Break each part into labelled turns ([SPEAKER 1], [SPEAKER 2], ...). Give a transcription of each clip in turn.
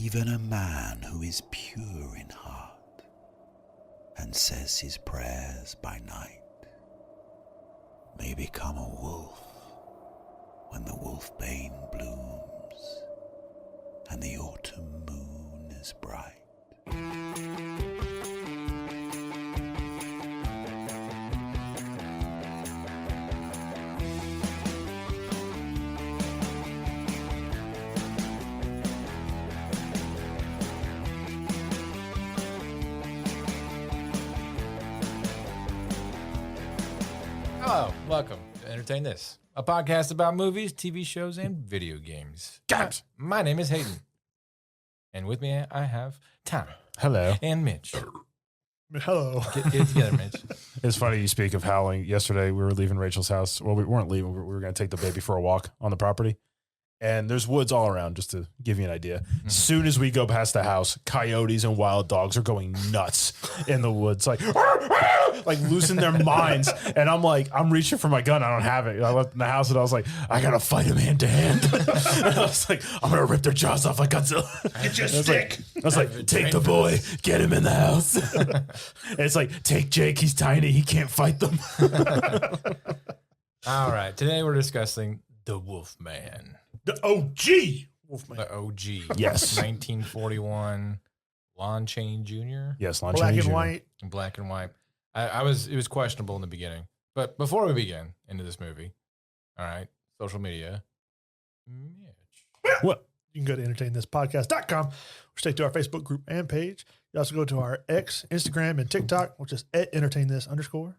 [SPEAKER 1] even a man who is pure in heart and says his prayers by night may become a wolf when the wolfbane blooms and the autumn moon is bright.
[SPEAKER 2] Hello, welcome to Entertain This, a podcast about movies, TV shows, and video games.
[SPEAKER 3] Games.
[SPEAKER 2] My name is Hayden, and with me I have Tom.
[SPEAKER 3] Hello.
[SPEAKER 2] And Mitch.
[SPEAKER 4] Hello.
[SPEAKER 2] Get together, Mitch.
[SPEAKER 3] It's funny you speak of howling. Yesterday, we were leaving Rachel's house. Well, we weren't leaving. We were going to take the baby for a walk on the property. And there's woods all around, just to give you an idea. As soon as we go past the house, coyotes and wild dogs are going nuts in the woods, like losing their minds. And I'm reaching for my gun. I don't have it. I left in the house and I was like, I got to fight them hand to hand. And I was like, I'm going to rip their jaws off like Godzilla.
[SPEAKER 4] Get your stick.
[SPEAKER 3] I was like, take the boy, get him in the house. And it's like, take Jake, he's tiny, he can't fight them.
[SPEAKER 2] All right, today we're discussing The Wolfman.
[SPEAKER 4] The OG Wolfman.
[SPEAKER 2] The OG.
[SPEAKER 3] Yes.
[SPEAKER 2] 1941, Lon Chaney Jr.
[SPEAKER 3] Yes, Lon
[SPEAKER 4] Black
[SPEAKER 3] Chaney
[SPEAKER 4] and
[SPEAKER 3] Jr.
[SPEAKER 4] white.
[SPEAKER 2] Black and white. It was questionable in the beginning. But before we begin into this movie, all right, social media. Mitch.
[SPEAKER 3] What?
[SPEAKER 4] You can go to entertainthispodcast.com or stay to our Facebook group and page. You also go to our X, Instagram, and TikTok, which is @entertainthis_.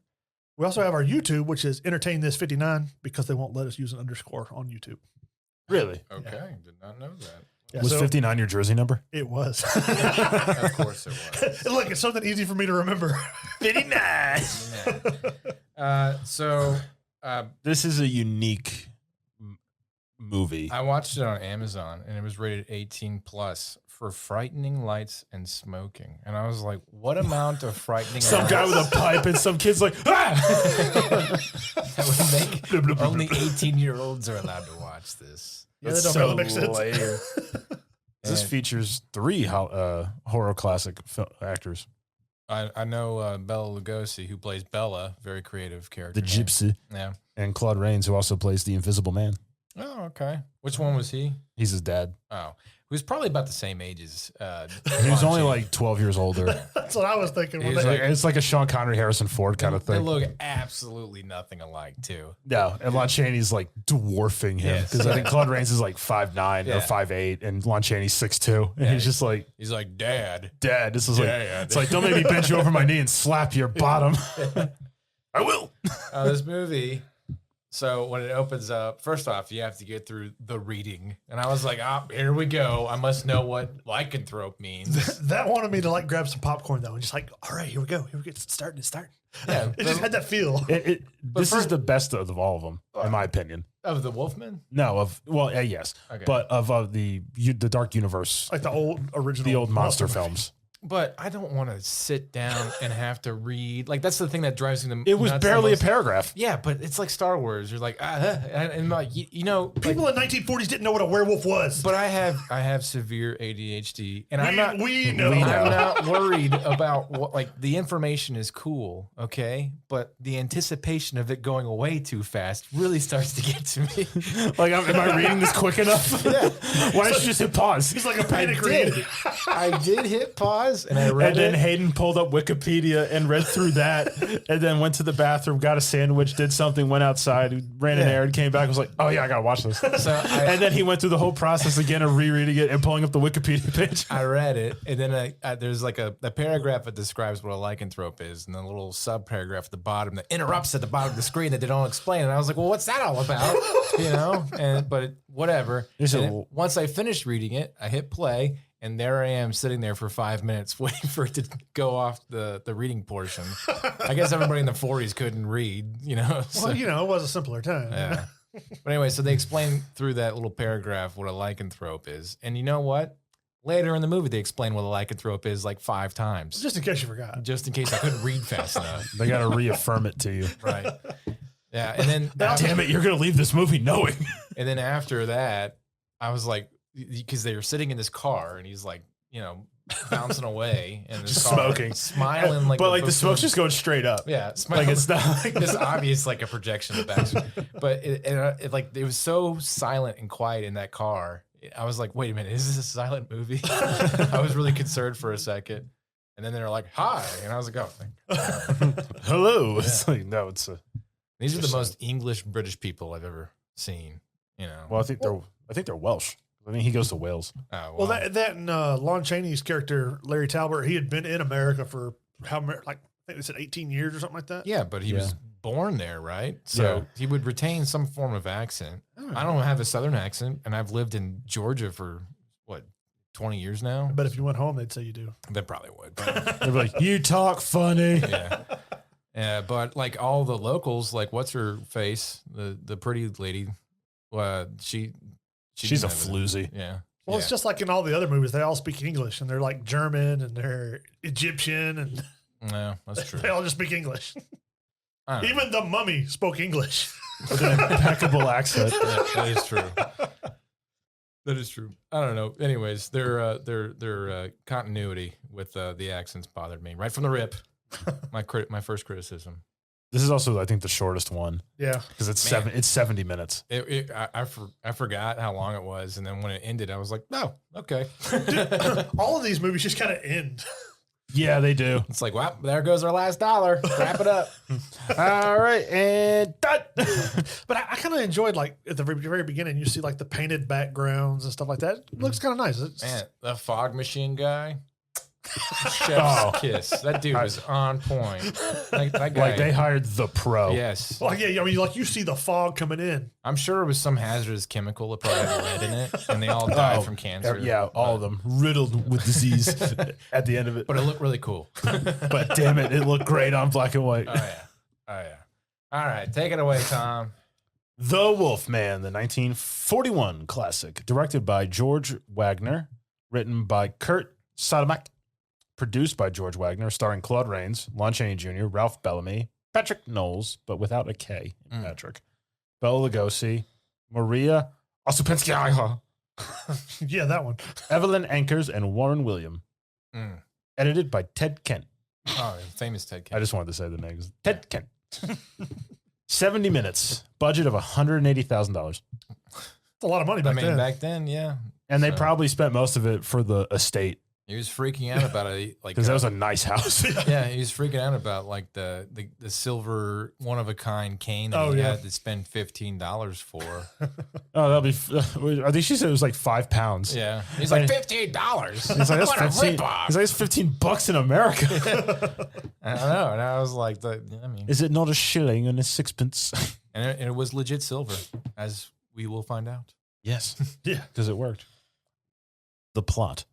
[SPEAKER 4] We also have our YouTube, which is entertainthis59, because they won't let us use an underscore on YouTube.
[SPEAKER 3] Really?
[SPEAKER 2] Okay, did not know that.
[SPEAKER 4] Yeah,
[SPEAKER 3] Was
[SPEAKER 4] so 59
[SPEAKER 3] your jersey number?
[SPEAKER 4] It was.
[SPEAKER 2] Of course it was.
[SPEAKER 4] Look, it's something easy for me to remember.
[SPEAKER 3] 59. This is a unique movie.
[SPEAKER 2] I watched it on Amazon, and it was rated 18 plus for frightening lights and smoking. And I was like, what amount of frightening
[SPEAKER 3] Some guy with a pipe and some kid's like, ah!
[SPEAKER 2] That would make only 18-year-olds are allowed to watch this.
[SPEAKER 4] Yeah, that don't make sense.
[SPEAKER 3] This features 3 horror classic actors.
[SPEAKER 2] I know Bela Lugosi, who plays Bella, very creative character.
[SPEAKER 3] The Gypsy.
[SPEAKER 2] Yeah.
[SPEAKER 3] And Claude Rains, who also plays the Invisible Man.
[SPEAKER 2] Oh, okay. Which one was he?
[SPEAKER 3] He's his dad.
[SPEAKER 2] Oh, he was probably about the same age as
[SPEAKER 3] He was only like 12 years older.
[SPEAKER 4] That's what I was thinking.
[SPEAKER 2] He's
[SPEAKER 3] It's like a Sean Connery, Harrison Ford kind of
[SPEAKER 2] They
[SPEAKER 3] thing.
[SPEAKER 2] look absolutely nothing alike, too.
[SPEAKER 3] No, and Lon Chaney's like dwarfing him
[SPEAKER 2] Yes.
[SPEAKER 3] because I think Claude Rains is like 5'9"
[SPEAKER 2] Yeah.
[SPEAKER 3] or 5'8", and Lon Chaney's 6'2", and
[SPEAKER 2] Yeah,
[SPEAKER 3] he's just like,
[SPEAKER 2] He's like, Dad.
[SPEAKER 3] Dad, this is like,
[SPEAKER 2] Dad.
[SPEAKER 3] it's like, don't make me bend you over my knee and slap your bottom. I will.
[SPEAKER 2] This movie, so when it opens up, first off, you have to get through the reading. And I was like, here we go. I must know what lycanthrope means.
[SPEAKER 4] That wanted me to like grab some popcorn though, and just like, all right, here we go. It's starting.
[SPEAKER 2] Yeah,
[SPEAKER 4] It just had that feel.
[SPEAKER 3] This is the best of all of them, in my opinion.
[SPEAKER 2] Of the Wolfman?
[SPEAKER 3] No, yes,
[SPEAKER 2] Okay.
[SPEAKER 3] but of the Dark Universe,
[SPEAKER 4] Like the old original.
[SPEAKER 3] the old monster films.
[SPEAKER 2] But I don't want to sit down and have to read. Like, that's the thing that drives me.
[SPEAKER 3] It was
[SPEAKER 2] nuts the
[SPEAKER 3] barely a
[SPEAKER 2] most.
[SPEAKER 3] paragraph.
[SPEAKER 2] Yeah, but it's like Star Wars. You're like, and like, you know,
[SPEAKER 4] People in 1940s didn't know what a werewolf was.
[SPEAKER 2] but I have severe ADHD, and I'm not.
[SPEAKER 4] We know.
[SPEAKER 3] We know.
[SPEAKER 2] I'm not worried about what, like, the information is cool, okay? But the anticipation of it going away too fast really starts to get to me.
[SPEAKER 3] Like, am I reading this quick enough?
[SPEAKER 2] Yeah.
[SPEAKER 3] Why don't you just hit pause?
[SPEAKER 4] It's like a
[SPEAKER 2] I
[SPEAKER 4] panic read.
[SPEAKER 2] did. I did hit pause, and I read
[SPEAKER 3] And then
[SPEAKER 2] it.
[SPEAKER 3] Hayden pulled up Wikipedia and read through that, and then went to the bathroom, got a sandwich, did something, went outside, ran an errand, came back, was like, "Oh yeah, I gotta watch this." And then he went through the whole process again of rereading it and pulling up the Wikipedia page.
[SPEAKER 2] I read it, and then there's like a paragraph that describes what a lycanthrope is, and then a little sub paragraph at the bottom that interrupts at the bottom of the screen that they don't explain. And I was like, "Well, what's that all about?" You know? Whatever. Once I finished reading it, I hit play. And there I am sitting there for 5 minutes waiting for it to go off the reading portion. I guess everybody in the 40s couldn't read, you know. So,
[SPEAKER 4] Well, you know, it was a simpler time.
[SPEAKER 2] yeah. But anyway, so they explain through that little paragraph what a lycanthrope is. And you know what? Later in the movie, they explain what a lycanthrope is like 5 times.
[SPEAKER 4] Just in case you forgot.
[SPEAKER 2] Just in case I couldn't read fast enough.
[SPEAKER 3] They got to reaffirm it to you.
[SPEAKER 2] Right. Yeah. And then
[SPEAKER 3] Damn it, you're going to leave this movie knowing.
[SPEAKER 2] And then after that, I was like, because they were sitting in this car and he's like, bouncing away and
[SPEAKER 3] Just smoking,
[SPEAKER 2] smiling like,
[SPEAKER 3] but like the smoke's just going straight up.
[SPEAKER 2] Yeah, smiling.
[SPEAKER 3] Like it's not like
[SPEAKER 2] it's obvious like a projection in the back, but it was so silent and quiet in that car. I was like, wait a minute, is this a silent movie? I was really concerned for a second, and then they were like, "Hi," and I was like, "Oh, thank God."
[SPEAKER 3] Hello.
[SPEAKER 2] Yeah.
[SPEAKER 3] It's like no, it's a.
[SPEAKER 2] These are the most English British people I've ever seen.
[SPEAKER 3] Well, I think they're Welsh. I mean, he goes to Wales.
[SPEAKER 2] Oh,
[SPEAKER 4] Well, that and Lon Chaney's character Larry Talbot, he had been in America for I think they said 18 years or something like that.
[SPEAKER 2] yeah, but he was born there, right? So
[SPEAKER 3] Yeah.
[SPEAKER 2] he would retain some form of accent. I don't have a Southern accent, and I've lived in Georgia for 20 years now.
[SPEAKER 4] But if you went home, they'd say you do.
[SPEAKER 2] They probably would. But
[SPEAKER 3] They're like, you talk funny.
[SPEAKER 2] yeah. But like all the locals, like what's her face, the pretty lady,
[SPEAKER 3] She's a
[SPEAKER 2] didn't have it.
[SPEAKER 3] floozy.
[SPEAKER 2] Yeah.
[SPEAKER 4] Well, it's just like in all the other movies, they all speak English and they're like German and they're Egyptian and
[SPEAKER 2] Yeah, that's true.
[SPEAKER 4] they all just speak English.
[SPEAKER 2] I don't know.
[SPEAKER 4] Even the mummy spoke English.
[SPEAKER 3] With an impeccable accent.
[SPEAKER 2] Yeah, that is true. That is true. I don't know. Anyways, their continuity with the accents bothered me right from the rip. My first criticism.
[SPEAKER 3] This is also, I think, the shortest one
[SPEAKER 4] Yeah.
[SPEAKER 3] because it's
[SPEAKER 2] Man.
[SPEAKER 3] it's 70 minutes.
[SPEAKER 2] I forgot how long it was, and then when it ended, I was like, "Oh, okay."
[SPEAKER 4] All of these movies just kind of end.
[SPEAKER 3] Yeah, they do.
[SPEAKER 2] It's like, well, there goes our last dollar. Wrap it up.
[SPEAKER 3] All right, and done.
[SPEAKER 4] But I kind of enjoyed, like, at the very beginning, you see, like, the painted backgrounds and stuff like that. It looks kind of nice. It's,
[SPEAKER 2] Man, the fog machine guy. Chef's kiss. That dude was on point. That guy.
[SPEAKER 3] Like they hired the pro.
[SPEAKER 2] Yes.
[SPEAKER 4] like, yeah, I mean, like, you see the fog coming in.
[SPEAKER 2] I'm sure it was some hazardous chemical that probably had lead in it, and they all died from cancer.
[SPEAKER 3] Yeah, all of them riddled with disease at the end of it.
[SPEAKER 2] But it looked really cool.
[SPEAKER 3] But damn it, it looked great on black and white.
[SPEAKER 2] Oh yeah. All right, take it away, Tom.
[SPEAKER 3] The Wolfman, the 1941 classic, directed by George Wagner, written by Kurt Sodomak, produced by George Wagner, starring Claude Rains, Lon Chaney Jr., Ralph Bellamy, Patrick Knowles, but without a K in Patrick, Bela Lugosi, Maria Osupenskaya,
[SPEAKER 4] Yeah, that one.
[SPEAKER 3] Evelyn Ankers, and Warren William. Edited by Ted Kent.
[SPEAKER 2] Oh, famous Ted
[SPEAKER 3] I
[SPEAKER 2] Kent.
[SPEAKER 3] just wanted to say the names. Ted Kent. 70 minutes, budget of $180,000.
[SPEAKER 4] It's a lot of money back then.
[SPEAKER 2] Back then, yeah.
[SPEAKER 3] And they
[SPEAKER 2] So-
[SPEAKER 3] probably spent most of it for the estate
[SPEAKER 2] He was freaking out about it, like
[SPEAKER 3] because that was a nice house.
[SPEAKER 2] yeah, he was freaking out about like the silver one of a kind cane that
[SPEAKER 4] Oh,
[SPEAKER 2] he
[SPEAKER 4] yeah.
[SPEAKER 2] had to spend $15 for.
[SPEAKER 3] Oh, that'll be. I think she said it was like 5 pounds.
[SPEAKER 2] Yeah, he's like $15.
[SPEAKER 3] He's like, that's
[SPEAKER 2] What a
[SPEAKER 3] 15.
[SPEAKER 2] ripoff.
[SPEAKER 3] He's like, it's $15 in America.
[SPEAKER 2] I don't know, and I was like,
[SPEAKER 3] Is it not a shilling and a sixpence?
[SPEAKER 2] and it was legit silver, as we will find out.
[SPEAKER 3] Yes.
[SPEAKER 4] Yeah.
[SPEAKER 3] Because it worked. The plot.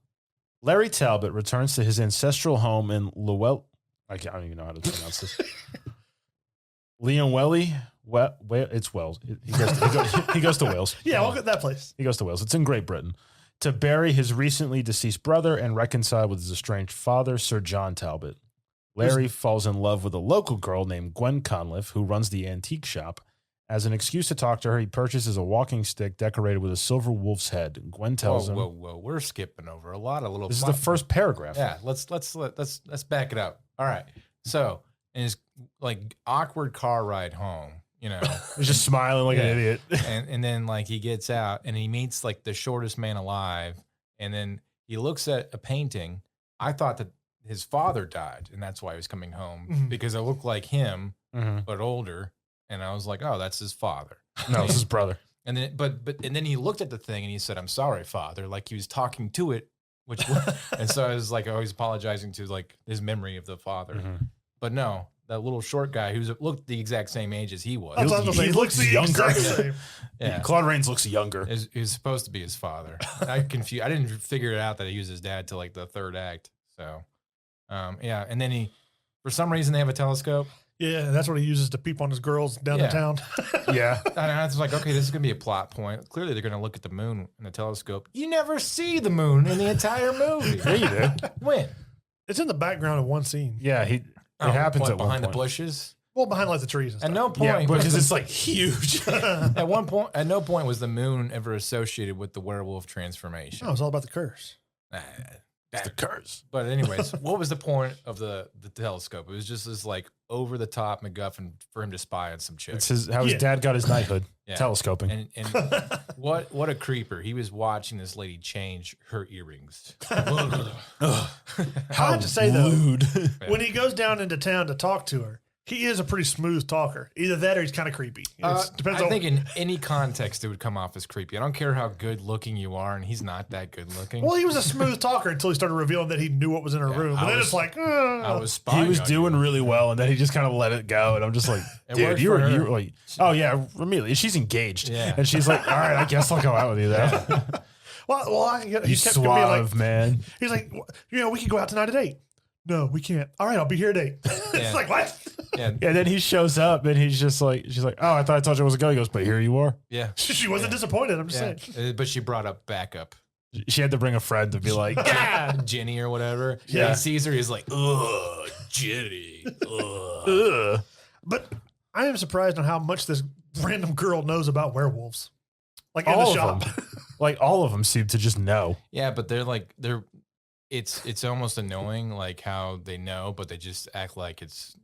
[SPEAKER 3] Larry Talbot returns to his ancestral home in Lowell. I don't even know how to pronounce this. Leonwelly. It's Wales. He goes to Wales.
[SPEAKER 4] Yeah, I'll get that place.
[SPEAKER 3] He goes to Wales. It's in Great Britain. To bury his recently deceased brother and reconcile with his estranged father, Sir John Talbot. Larry falls in love with a local girl named Gwen Conliffe, who runs the antique shop. As an excuse to talk to her, he purchases a walking stick decorated with a silver wolf's head. Gwen tells him,
[SPEAKER 2] Whoa! We're skipping over a lot of little.
[SPEAKER 3] "This is the
[SPEAKER 2] plot
[SPEAKER 3] first paragraph."
[SPEAKER 2] Yeah, let's back it up. All right. So in his like awkward car ride home,
[SPEAKER 3] He's just smiling like an
[SPEAKER 2] Yeah.
[SPEAKER 3] idiot.
[SPEAKER 2] and then like he gets out and he meets like the shortest man alive, and then he looks at a painting. I thought that his father died, and that's why he was coming home because it looked like him but older. And I was like, oh, that's his father.
[SPEAKER 3] No, it's his brother.
[SPEAKER 2] And then, and then he looked at the thing and he said, "I'm sorry, father." Like he was talking to it, and so I was like, always apologizing to like his memory of the father. But no, that little short guy who looked the exact same age as he was.
[SPEAKER 4] That's what I was gonna say.
[SPEAKER 3] He
[SPEAKER 4] He looks
[SPEAKER 3] looks
[SPEAKER 4] the
[SPEAKER 3] younger.
[SPEAKER 4] exact same.
[SPEAKER 2] Yeah,
[SPEAKER 3] Claude Rains looks younger.
[SPEAKER 2] he was supposed to be his father. I didn't figure it out that he was his dad till like the third act. So, yeah, and then for some reason, they have a telescope.
[SPEAKER 4] Yeah, that's what he uses to peep on his girls down
[SPEAKER 2] Yeah.
[SPEAKER 4] the town.
[SPEAKER 3] Yeah.
[SPEAKER 2] And I was like, okay, this is going to be a plot point. Clearly, they're going to look at the moon in the telescope. You never see the moon in the entire movie.
[SPEAKER 3] Yeah, you do.
[SPEAKER 2] When?
[SPEAKER 4] It's in the background of one scene.
[SPEAKER 3] Yeah, it happens at one
[SPEAKER 2] behind the
[SPEAKER 3] point.
[SPEAKER 2] bushes.
[SPEAKER 4] Well, behind like the trees and
[SPEAKER 2] At
[SPEAKER 4] stuff.
[SPEAKER 2] no point,
[SPEAKER 3] Yeah, because
[SPEAKER 2] was
[SPEAKER 3] it's like huge.
[SPEAKER 2] at no point was the moon ever associated with the werewolf transformation.
[SPEAKER 4] No, it's all about the curse.
[SPEAKER 3] It's the curse.
[SPEAKER 2] But anyways, what was the point of the telescope? It was just this like over the top MacGuffin for him to spy on some chick.
[SPEAKER 3] It's how his dad got his knighthood.
[SPEAKER 2] Yeah.
[SPEAKER 3] Telescoping.
[SPEAKER 2] And what a creeper. He was watching this lady change her earrings.
[SPEAKER 4] I have to say though,
[SPEAKER 3] lewd.
[SPEAKER 4] when he goes down into town to talk to her, he is a pretty smooth talker. Either that or he's kind of creepy. Depends
[SPEAKER 2] I
[SPEAKER 4] on.
[SPEAKER 2] think in any context it would come off as creepy. I don't care how good looking you are, and he's not that good looking.
[SPEAKER 4] Well, he was a smooth talker until he started revealing that he knew what was in her room. But then it's like,
[SPEAKER 2] I was spying.
[SPEAKER 3] He was
[SPEAKER 2] on
[SPEAKER 3] doing really well, and then he just kind of let it go. And I'm just like,
[SPEAKER 2] It
[SPEAKER 3] dude,
[SPEAKER 2] worked
[SPEAKER 3] you
[SPEAKER 2] for
[SPEAKER 3] were
[SPEAKER 2] her.
[SPEAKER 3] like, oh yeah, immediately she's engaged,
[SPEAKER 2] Yeah.
[SPEAKER 3] and she's like, all right, I guess I'll go out with you then.
[SPEAKER 4] he
[SPEAKER 3] You
[SPEAKER 4] kept being like,
[SPEAKER 3] suave, man.
[SPEAKER 4] he's like, we can go out tonight at 8. No, we can't. All right, I'll be here at 8. It's
[SPEAKER 2] Yeah.
[SPEAKER 4] like, what?
[SPEAKER 2] Yeah,
[SPEAKER 3] And then he shows up, and he's just like, she's like, oh, I thought I told you I was a girl. He goes, but here you are.
[SPEAKER 2] yeah.
[SPEAKER 4] She wasn't disappointed. I'm just saying.
[SPEAKER 2] But she brought up backup.
[SPEAKER 3] She had to bring a friend to be like,
[SPEAKER 2] Yeah, Jenny or whatever.
[SPEAKER 4] Yeah.
[SPEAKER 2] He sees her. He's like, ugh, Jenny. Ugh.
[SPEAKER 3] ugh.
[SPEAKER 4] But I am surprised on how much this random girl knows about werewolves. Like in
[SPEAKER 3] All
[SPEAKER 4] the
[SPEAKER 3] of
[SPEAKER 4] shop.
[SPEAKER 3] them. Like all of them seem to just know.
[SPEAKER 2] Yeah, but it's almost annoying, like how they know, but they just act like it's,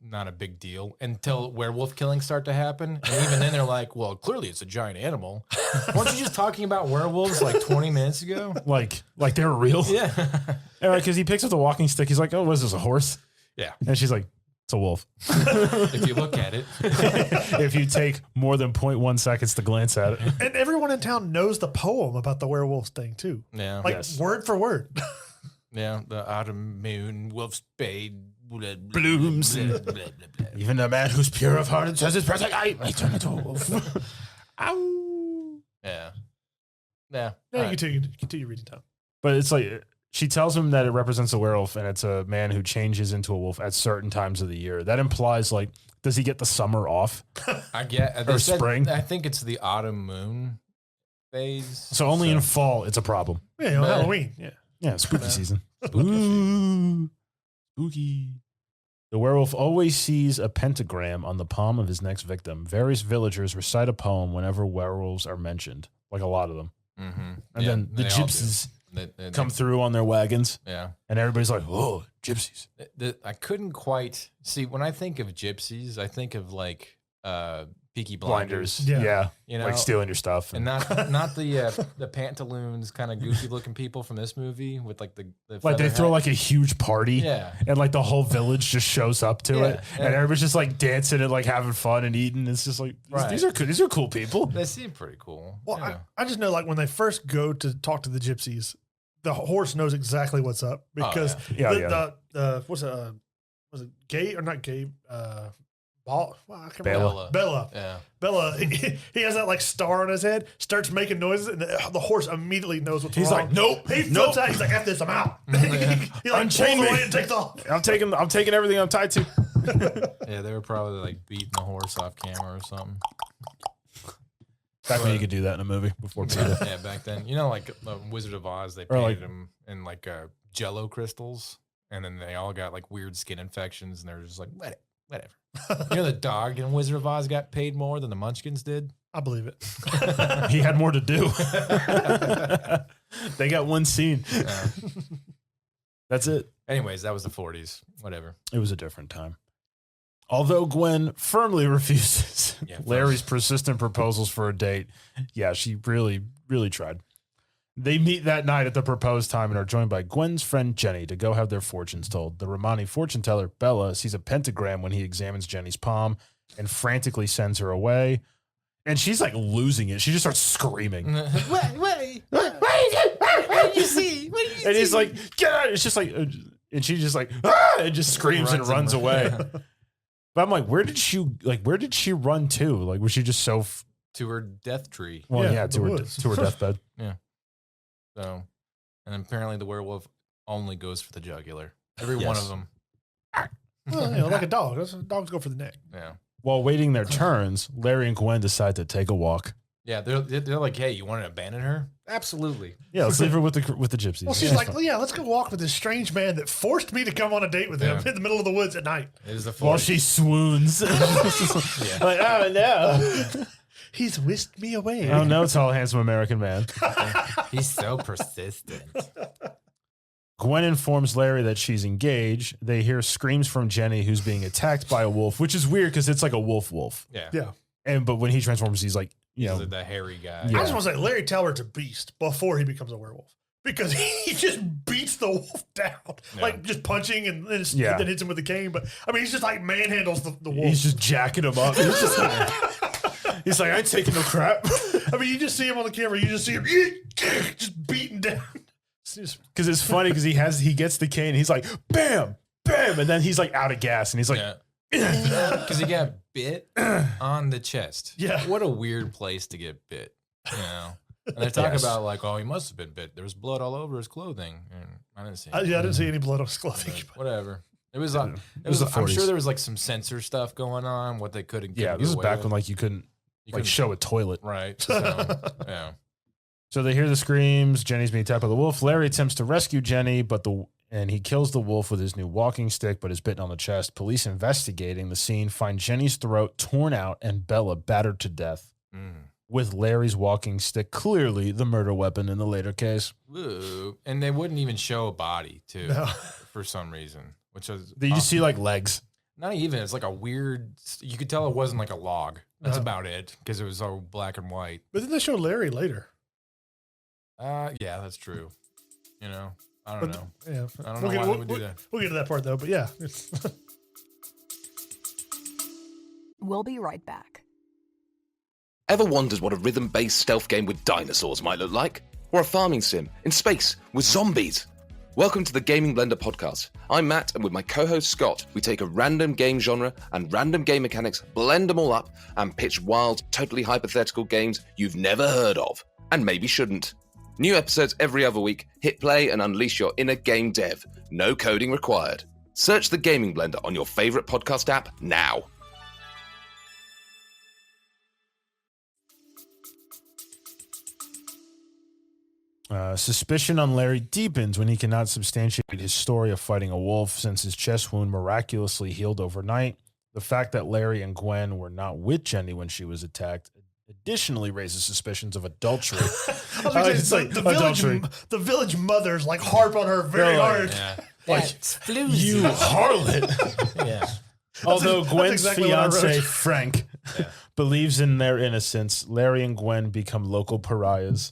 [SPEAKER 2] not a big deal until werewolf killings start to happen. And even then they're like, well, clearly it's a giant animal. Weren't you just talking about werewolves like 20 minutes ago?
[SPEAKER 3] Like they were real.
[SPEAKER 2] Yeah.
[SPEAKER 3] Because he picks up the walking stick. He's like, oh, what is this, a horse?
[SPEAKER 2] Yeah.
[SPEAKER 3] And she's like, it's a wolf.
[SPEAKER 2] If you look at it.
[SPEAKER 3] If you take more than 0.1 seconds to glance at it.
[SPEAKER 4] And everyone in town knows the poem about the werewolf thing too.
[SPEAKER 2] Yeah.
[SPEAKER 4] Like
[SPEAKER 3] Yes.
[SPEAKER 4] word for word.
[SPEAKER 2] Yeah. The autumn moon, wolf's spade,
[SPEAKER 3] Blooms. Even a man who's pure of heart and says his prayers like, I turn into a wolf. Ow.
[SPEAKER 2] Yeah. Yeah.
[SPEAKER 4] Yeah,
[SPEAKER 2] All right.
[SPEAKER 4] continue reading, Tom.
[SPEAKER 3] But it's like, she tells him that it represents a werewolf and it's a man who changes into a wolf at certain times of the year. That implies, like, does he get the summer off?
[SPEAKER 2] I get
[SPEAKER 3] Or spring?
[SPEAKER 2] I think it's the autumn moon phase.
[SPEAKER 3] So only in fall, it's a problem.
[SPEAKER 4] Yeah, on Halloween. Yeah.
[SPEAKER 3] Yeah, spooky
[SPEAKER 2] Yeah.
[SPEAKER 3] season.
[SPEAKER 2] Spooky
[SPEAKER 3] Ooh, spooky. The werewolf always sees a pentagram on the palm of his next victim. Various villagers recite a poem whenever werewolves are mentioned, like a lot of them.
[SPEAKER 2] Mm-hmm.
[SPEAKER 3] And then the gypsies come through on their wagons,
[SPEAKER 2] Yeah.
[SPEAKER 3] and everybody's like, "Oh, gypsies!"
[SPEAKER 2] I couldn't quite see when I think of gypsies, I think of like Peaky Blinders.
[SPEAKER 4] Yeah.
[SPEAKER 2] You know,
[SPEAKER 3] like stealing your stuff.
[SPEAKER 2] and not the pantaloons kind of goofy looking people from this movie with like the
[SPEAKER 3] like they
[SPEAKER 2] feather
[SPEAKER 3] throw
[SPEAKER 2] hat.
[SPEAKER 3] like a huge party,
[SPEAKER 2] Yeah.
[SPEAKER 3] and like the whole village just shows up to it,
[SPEAKER 2] Yeah.
[SPEAKER 3] and everybody's just like dancing and like having fun and eating. It's just like
[SPEAKER 2] Right.
[SPEAKER 3] these are cool people.
[SPEAKER 2] They seem pretty cool.
[SPEAKER 4] Well,
[SPEAKER 2] yeah.
[SPEAKER 4] I just know like when they first go to talk to the gypsies, the horse knows exactly what's up because
[SPEAKER 3] Yeah,
[SPEAKER 4] the what's it was it Gabe or not Gabe? Ball, well, I can't remember.
[SPEAKER 3] Bella.
[SPEAKER 2] Yeah.
[SPEAKER 4] Bella, he has that like star on his head, starts making noises, and the horse immediately knows what's
[SPEAKER 3] He's
[SPEAKER 4] wrong.
[SPEAKER 3] like, nope,
[SPEAKER 4] He flips out. He's like, "F this, I'm out." he like
[SPEAKER 3] Unchain
[SPEAKER 4] pulls
[SPEAKER 3] me.
[SPEAKER 4] away and takes off.
[SPEAKER 3] I'm taking everything I'm tied to.
[SPEAKER 2] Yeah, they were probably like beating the horse off camera or something.
[SPEAKER 3] Back when you could do that in a movie before PETA.
[SPEAKER 2] Yeah, back then. Like Wizard of Oz, they
[SPEAKER 3] Or,
[SPEAKER 2] painted
[SPEAKER 3] like-
[SPEAKER 2] them in like Jello crystals, and then they all got like weird skin infections, and they're just like, whatever. The dog in Wizard of Oz got paid more than the Munchkins did.
[SPEAKER 4] I believe it.
[SPEAKER 3] He had more to do. They got one scene. That's it.
[SPEAKER 2] Anyways, that was the 40s. Whatever.
[SPEAKER 3] It was a different time. Although Gwen firmly refuses
[SPEAKER 2] Yeah,
[SPEAKER 3] Larry's persistent proposals for a date, yeah, she really, really tried. They meet that night at the proposed time and are joined by Gwen's friend Jenny to go have their fortunes told. The Romani fortune teller, Bella, sees a pentagram when he examines Jenny's palm and frantically sends her away. And she's like losing it. She just starts screaming.
[SPEAKER 2] What did you see? What did you
[SPEAKER 3] And he's like, get out. It's just like, and she just like, ah, and just screams and runs away. But I'm like, where did she run to? Like, was she just so,
[SPEAKER 2] to her death tree.
[SPEAKER 3] well,
[SPEAKER 4] Yeah,
[SPEAKER 3] yeah,
[SPEAKER 4] the
[SPEAKER 3] to
[SPEAKER 4] woods.
[SPEAKER 3] her deathbed.
[SPEAKER 2] So, and apparently the werewolf only goes for the jugular. Every one
[SPEAKER 3] Yes.
[SPEAKER 2] of them.
[SPEAKER 4] Well, like a dog. Dogs go for the neck.
[SPEAKER 2] Yeah.
[SPEAKER 3] While waiting their turns, Larry and Gwen decide to take a walk.
[SPEAKER 2] Yeah, they're like, hey, you want to abandon her? Absolutely.
[SPEAKER 3] Yeah, let's leave her with the gypsies.
[SPEAKER 4] Well, she's like, yeah, let's go walk with this strange man that forced me to come on a date with him in the middle of the woods at night.
[SPEAKER 2] It was the
[SPEAKER 3] while she swoons. Like, oh no.
[SPEAKER 4] He's whisked me away.
[SPEAKER 3] Oh no, tall, handsome American man.
[SPEAKER 2] He's so persistent.
[SPEAKER 3] Gwen informs Larry that she's engaged. They hear screams from Jenny, who's being attacked by a wolf, which is weird because it's like a wolf.
[SPEAKER 2] Yeah.
[SPEAKER 3] Yeah. But when he transforms, he's like, you know,
[SPEAKER 2] the hairy guy.
[SPEAKER 4] I just want to say Larry Talbot's a beast before he becomes a werewolf because he just beats the wolf down, like just punching and then hits him with the cane. But I mean, he's just like manhandles the wolf.
[SPEAKER 3] He's just jacking him up. He's like, I ain't taking no crap.
[SPEAKER 4] I mean, you just see him on the camera. You just see him just beating down.
[SPEAKER 3] Because it's funny because he gets the cane. He's like, bam, bam, and then he's like out of gas, and he's like,
[SPEAKER 2] because he got bit on the chest.
[SPEAKER 4] Yeah,
[SPEAKER 2] what a weird place to get bit. You know, and they're talking about like, oh, he must have been bit. There was blood all over his clothing, and I didn't see.
[SPEAKER 4] I didn't see any blood on his clothing.
[SPEAKER 2] Whatever. It was the 40s. I'm sure there was like some censor stuff going on. What they couldn't.
[SPEAKER 3] Yeah, this is back when like you couldn't show a toilet.
[SPEAKER 2] Right. So, yeah.
[SPEAKER 3] So they hear the screams. Jenny's being attacked by the wolf. Larry attempts to rescue Jenny, and he kills the wolf with his new walking stick, but is bitten on the chest. Police investigating the scene find Jenny's throat torn out and Bella battered to death with Larry's walking stick, clearly the murder weapon in the later case.
[SPEAKER 2] Ooh. And they wouldn't even show a body, too, for some reason. Which was
[SPEAKER 3] you just see like legs.
[SPEAKER 2] Not even. It's like a weird. You could tell it wasn't like a log. That's about it because it was all black and white.
[SPEAKER 4] But then they show Larry later.
[SPEAKER 2] Yeah, that's true. You know, I don't know.
[SPEAKER 4] Yeah,
[SPEAKER 2] I don't know why they would do that.
[SPEAKER 4] We'll get to that part though. But yeah,
[SPEAKER 5] We'll be right back.
[SPEAKER 6] Ever wondered what a rhythm-based stealth game with dinosaurs might look like? Or a farming sim in space with zombies? Welcome to the Gaming Blender podcast. I'm Matt, and with my co-host Scott, we take a random game genre and random game mechanics, blend them all up, and pitch wild, totally hypothetical games you've never heard of, and maybe shouldn't. New episodes every other week. Hit play and unleash your inner game dev. No coding required. Search the Gaming Blender on your favorite podcast app now.
[SPEAKER 3] Suspicion on Larry deepens when he cannot substantiate his story of fighting a wolf since his chest wound miraculously healed overnight. The fact that Larry and Gwen were not with Jenny when she was attacked additionally raises suspicions of adultery.
[SPEAKER 4] It's like the village mothers like harp on her very hard.
[SPEAKER 2] Yeah.
[SPEAKER 3] Like, you harlot.
[SPEAKER 2] Yeah.
[SPEAKER 3] Although Gwen's
[SPEAKER 4] exactly what I
[SPEAKER 3] fiance,
[SPEAKER 4] wrote.
[SPEAKER 3] Frank, believes in their innocence, Larry and Gwen become local pariahs.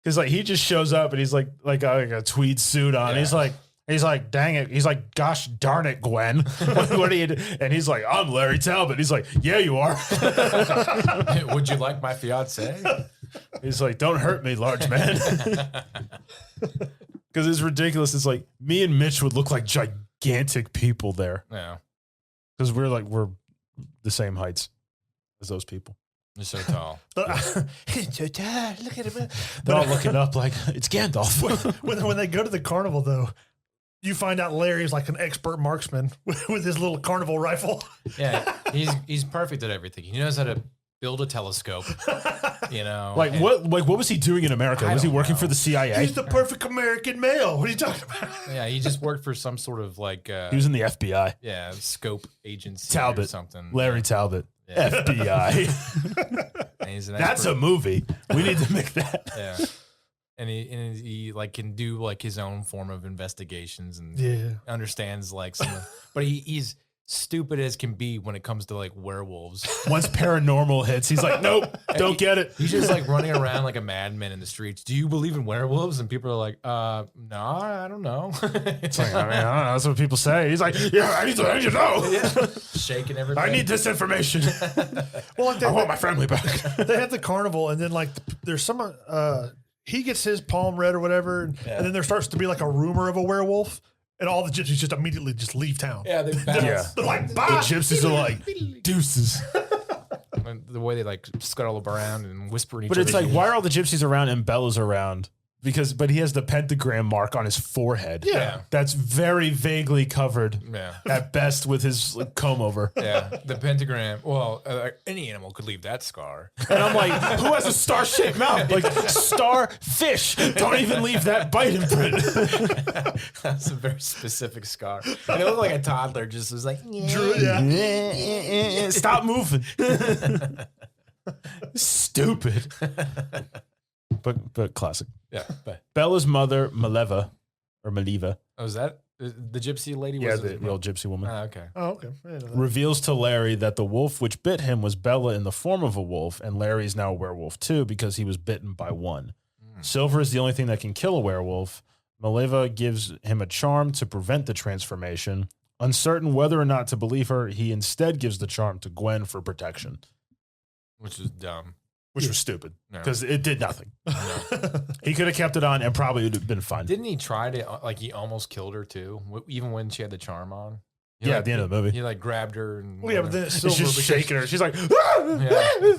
[SPEAKER 3] Because like he just shows up and he's like a tweed suit on.
[SPEAKER 2] Yeah.
[SPEAKER 3] He's like, dang it. He's like, gosh darn it, Gwen. What are you do? And he's like, I'm Larry Talbot. He's like, yeah, you are.
[SPEAKER 2] Would you like my fiance?
[SPEAKER 3] He's like, don't hurt me, large man. Because it's ridiculous. It's like me and Mitch would look like gigantic people there.
[SPEAKER 2] Yeah.
[SPEAKER 3] Because we're the same heights as those people.
[SPEAKER 2] You're so tall.
[SPEAKER 4] Look at him.
[SPEAKER 3] They're all looking up like it's Gandalf.
[SPEAKER 4] when they go to the carnival, though, you find out Larry's like an expert marksman with his little carnival rifle.
[SPEAKER 2] Yeah, he's perfect at everything. He knows how to build a telescope. You know,
[SPEAKER 3] what was he doing in America? Was he working for the CIA?
[SPEAKER 4] He's the perfect American male. What are you talking about?
[SPEAKER 2] Yeah, he just worked for some sort of like
[SPEAKER 3] he was in the FBI.
[SPEAKER 2] Yeah, scope agency
[SPEAKER 3] Talbot,
[SPEAKER 2] or something.
[SPEAKER 3] Larry Talbot. Yeah. FBI.
[SPEAKER 2] And he's an
[SPEAKER 3] That's a movie. We need to make that.
[SPEAKER 2] Yeah. And he like can do like his own form of investigations and understands like some but he's stupid as can be when it comes to like werewolves.
[SPEAKER 3] Once paranormal hits, he's like, nope, don't get it.
[SPEAKER 2] He's just like running around like a madman in the streets. Do you believe in werewolves? And people are like, no, I don't know.
[SPEAKER 3] It's like, I don't know. That's what people say. He's like, yeah, I need to know.
[SPEAKER 2] Yeah. Shaking everybody.
[SPEAKER 3] I need this information.
[SPEAKER 4] Well, like
[SPEAKER 3] I want my family back.
[SPEAKER 4] They have the carnival, and then like there's some he gets his palm read or whatever, and then there starts to be like a rumor of a werewolf. And all the gypsies just immediately just leave town.
[SPEAKER 2] Yeah, they bounce.
[SPEAKER 4] They're like, bye.
[SPEAKER 3] The gypsies are like, deuces.
[SPEAKER 2] The way they like scuttle around and whisper in each
[SPEAKER 3] But
[SPEAKER 2] other's
[SPEAKER 3] it's like,
[SPEAKER 2] ears.
[SPEAKER 3] why are all the gypsies around and Bella's around? but he has the pentagram mark on his forehead.
[SPEAKER 4] Yeah.
[SPEAKER 3] That's very vaguely covered
[SPEAKER 2] Yeah.
[SPEAKER 3] at best with his like, comb over.
[SPEAKER 2] Yeah. The pentagram. Well, any animal could leave that scar.
[SPEAKER 3] And I'm like, who has a star-shaped mouth? Like starfish. Don't even leave that bite imprint.
[SPEAKER 2] That's a very specific scar. And it looked like a toddler just was like,
[SPEAKER 3] Stop moving. Stupid. But classic.
[SPEAKER 2] yeah. But,
[SPEAKER 3] Bella's mother, Maleva.
[SPEAKER 2] oh, is that the gypsy lady?
[SPEAKER 3] Yeah,
[SPEAKER 2] Was
[SPEAKER 3] the old gypsy woman.
[SPEAKER 2] Ah, okay.
[SPEAKER 4] Oh, okay. I didn't know that.
[SPEAKER 3] Reveals to Larry that the wolf which bit him was Bella in the form of a wolf, and Larry's now a werewolf too because he was bitten by one. Silver is the only thing that can kill a werewolf. Maleva gives him a charm to prevent the transformation. Uncertain whether or not to believe her, he instead gives the charm to Gwen for protection,
[SPEAKER 2] Which is dumb.
[SPEAKER 3] which was stupid
[SPEAKER 2] No.
[SPEAKER 3] because it did nothing. He could have kept it on and probably would have been fine.
[SPEAKER 2] Didn't he try to, like, he almost killed her too, even when she had the charm on? He,
[SPEAKER 3] Yeah,
[SPEAKER 2] like,
[SPEAKER 3] at the end of the movie.
[SPEAKER 2] He, like, grabbed her. And
[SPEAKER 4] Well, yeah, but then it's
[SPEAKER 3] She's
[SPEAKER 4] silver.
[SPEAKER 3] just
[SPEAKER 4] because-
[SPEAKER 3] shaking her. She's like, "Ah!"
[SPEAKER 2] Yeah.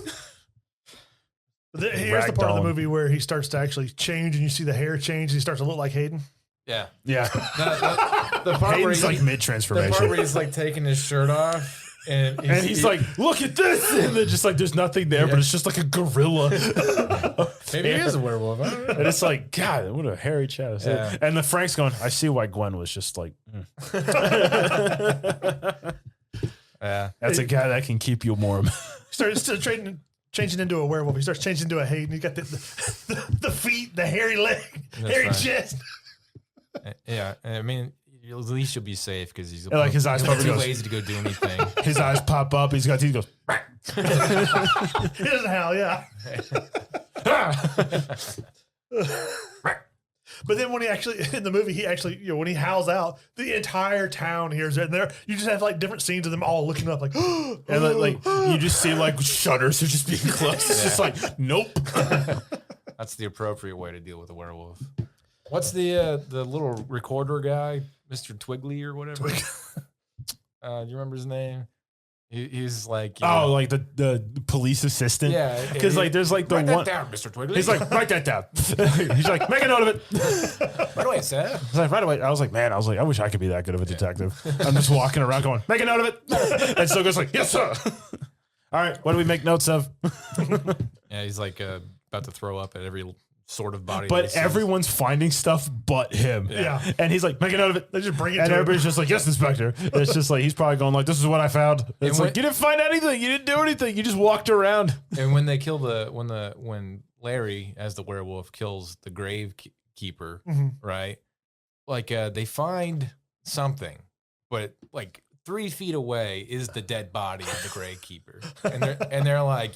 [SPEAKER 4] Here's the part of the
[SPEAKER 3] Ragdoll.
[SPEAKER 4] movie where he starts to actually change and you see the hair change and he starts to look like Hayden.
[SPEAKER 2] Yeah.
[SPEAKER 3] Yeah.
[SPEAKER 2] The part where
[SPEAKER 3] Hayden's
[SPEAKER 2] he's
[SPEAKER 3] like
[SPEAKER 2] the part
[SPEAKER 3] mid-transformation.
[SPEAKER 2] where he's like taking his shirt off and
[SPEAKER 3] And he's like, look at this. And then just like, there's nothing there, but it's just like a gorilla.
[SPEAKER 2] maybe he is a werewolf. I don't know.
[SPEAKER 3] And it's like, God, what a hairy chest.
[SPEAKER 2] Yeah.
[SPEAKER 3] And the Frank's going, I see why Gwen was just like,
[SPEAKER 2] Yeah.
[SPEAKER 3] that's a guy that can keep you warm.
[SPEAKER 4] He starts to changing into a werewolf. He starts changing into a Hayden. He's got the feet, the hairy leg, hairy
[SPEAKER 2] right.
[SPEAKER 4] chest.
[SPEAKER 2] Yeah. I mean, at least you'll be safe because he's
[SPEAKER 3] like his eyes
[SPEAKER 2] he's
[SPEAKER 3] probably
[SPEAKER 2] too
[SPEAKER 3] goes-
[SPEAKER 2] lazy to go do anything.
[SPEAKER 3] His eyes pop up. He's got teeth. He goes,
[SPEAKER 4] He doesn't howl, yeah. But then when he actually in the movie, he actually when he howls out, the entire town hears it. And there you just have like different scenes of them all looking up like,
[SPEAKER 3] and like you just see like shutters are just being closed. It's just like, nope.
[SPEAKER 2] That's the appropriate way to deal with a werewolf. What's the little recorder guy, Mr. Twiggly or whatever? Do you remember his name? He's like, you know,
[SPEAKER 3] Oh, like the police assistant.
[SPEAKER 2] yeah,
[SPEAKER 3] Because like there's like the
[SPEAKER 2] write
[SPEAKER 3] one.
[SPEAKER 2] that down, Mr. Twiggly.
[SPEAKER 3] He's like, write that down. He's like, make a note of it.
[SPEAKER 2] right away, sir.
[SPEAKER 3] He's like, right away. I was like, I wish I could be that good of a detective. I'm just walking around going, make a note of it. And so goes like, yes, sir. All right, what do we make notes of?
[SPEAKER 2] Yeah, he's like about to throw up at every sort of body. that he
[SPEAKER 3] But
[SPEAKER 2] sees.
[SPEAKER 3] everyone's finding stuff but him.
[SPEAKER 4] Yeah.
[SPEAKER 3] And he's like, make a note of it.
[SPEAKER 4] They just bring it
[SPEAKER 3] And
[SPEAKER 4] to him.
[SPEAKER 3] everybody's just like, yes, Inspector. It's just like, he's probably going like, this is what I found. It's
[SPEAKER 2] when-
[SPEAKER 3] like, you didn't find anything. You didn't do anything. You just walked around.
[SPEAKER 2] And when they kill when Larry as the werewolf kills the grave keeper,
[SPEAKER 4] Mhm.
[SPEAKER 2] right? Like they find something, but like 3 feet away is the dead body of the grave keeper, and they're like,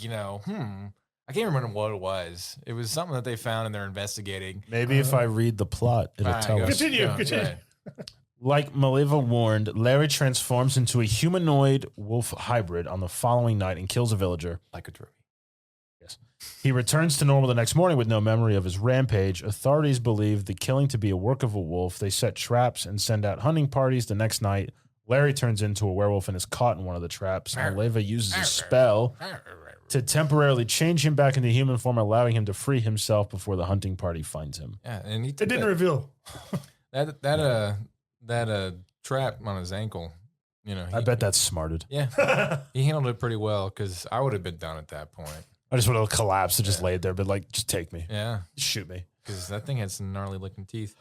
[SPEAKER 2] I can't remember what it was. It was something that they found and they're investigating.
[SPEAKER 3] Maybe if I read the plot, it'll
[SPEAKER 2] All right,
[SPEAKER 3] tell
[SPEAKER 2] go.
[SPEAKER 3] us.
[SPEAKER 4] Continue.
[SPEAKER 2] Go,
[SPEAKER 4] Continue.
[SPEAKER 2] go ahead.
[SPEAKER 3] Like Maleva warned, Larry transforms into a humanoid wolf hybrid on the following night and kills a villager.
[SPEAKER 2] Like a trophy.
[SPEAKER 3] Yes. He returns to normal the next morning with no memory of his rampage. Authorities believe the killing to be a work of a wolf. They set traps and send out hunting parties the next night. Larry turns into a werewolf and is caught in one of the traps. Maleva uses a spell to temporarily change him back into human form, allowing him to free himself before the hunting party finds him.
[SPEAKER 2] Yeah, and he
[SPEAKER 4] It didn't reveal.
[SPEAKER 2] that trap on his ankle.
[SPEAKER 3] I bet that's smarted.
[SPEAKER 2] Yeah, he handled it pretty well because I would have been done at that point.
[SPEAKER 3] I just would have collapsed and just laid there, but like, just take me.
[SPEAKER 2] Yeah,
[SPEAKER 3] Shoot me.
[SPEAKER 2] because that thing had some gnarly looking teeth.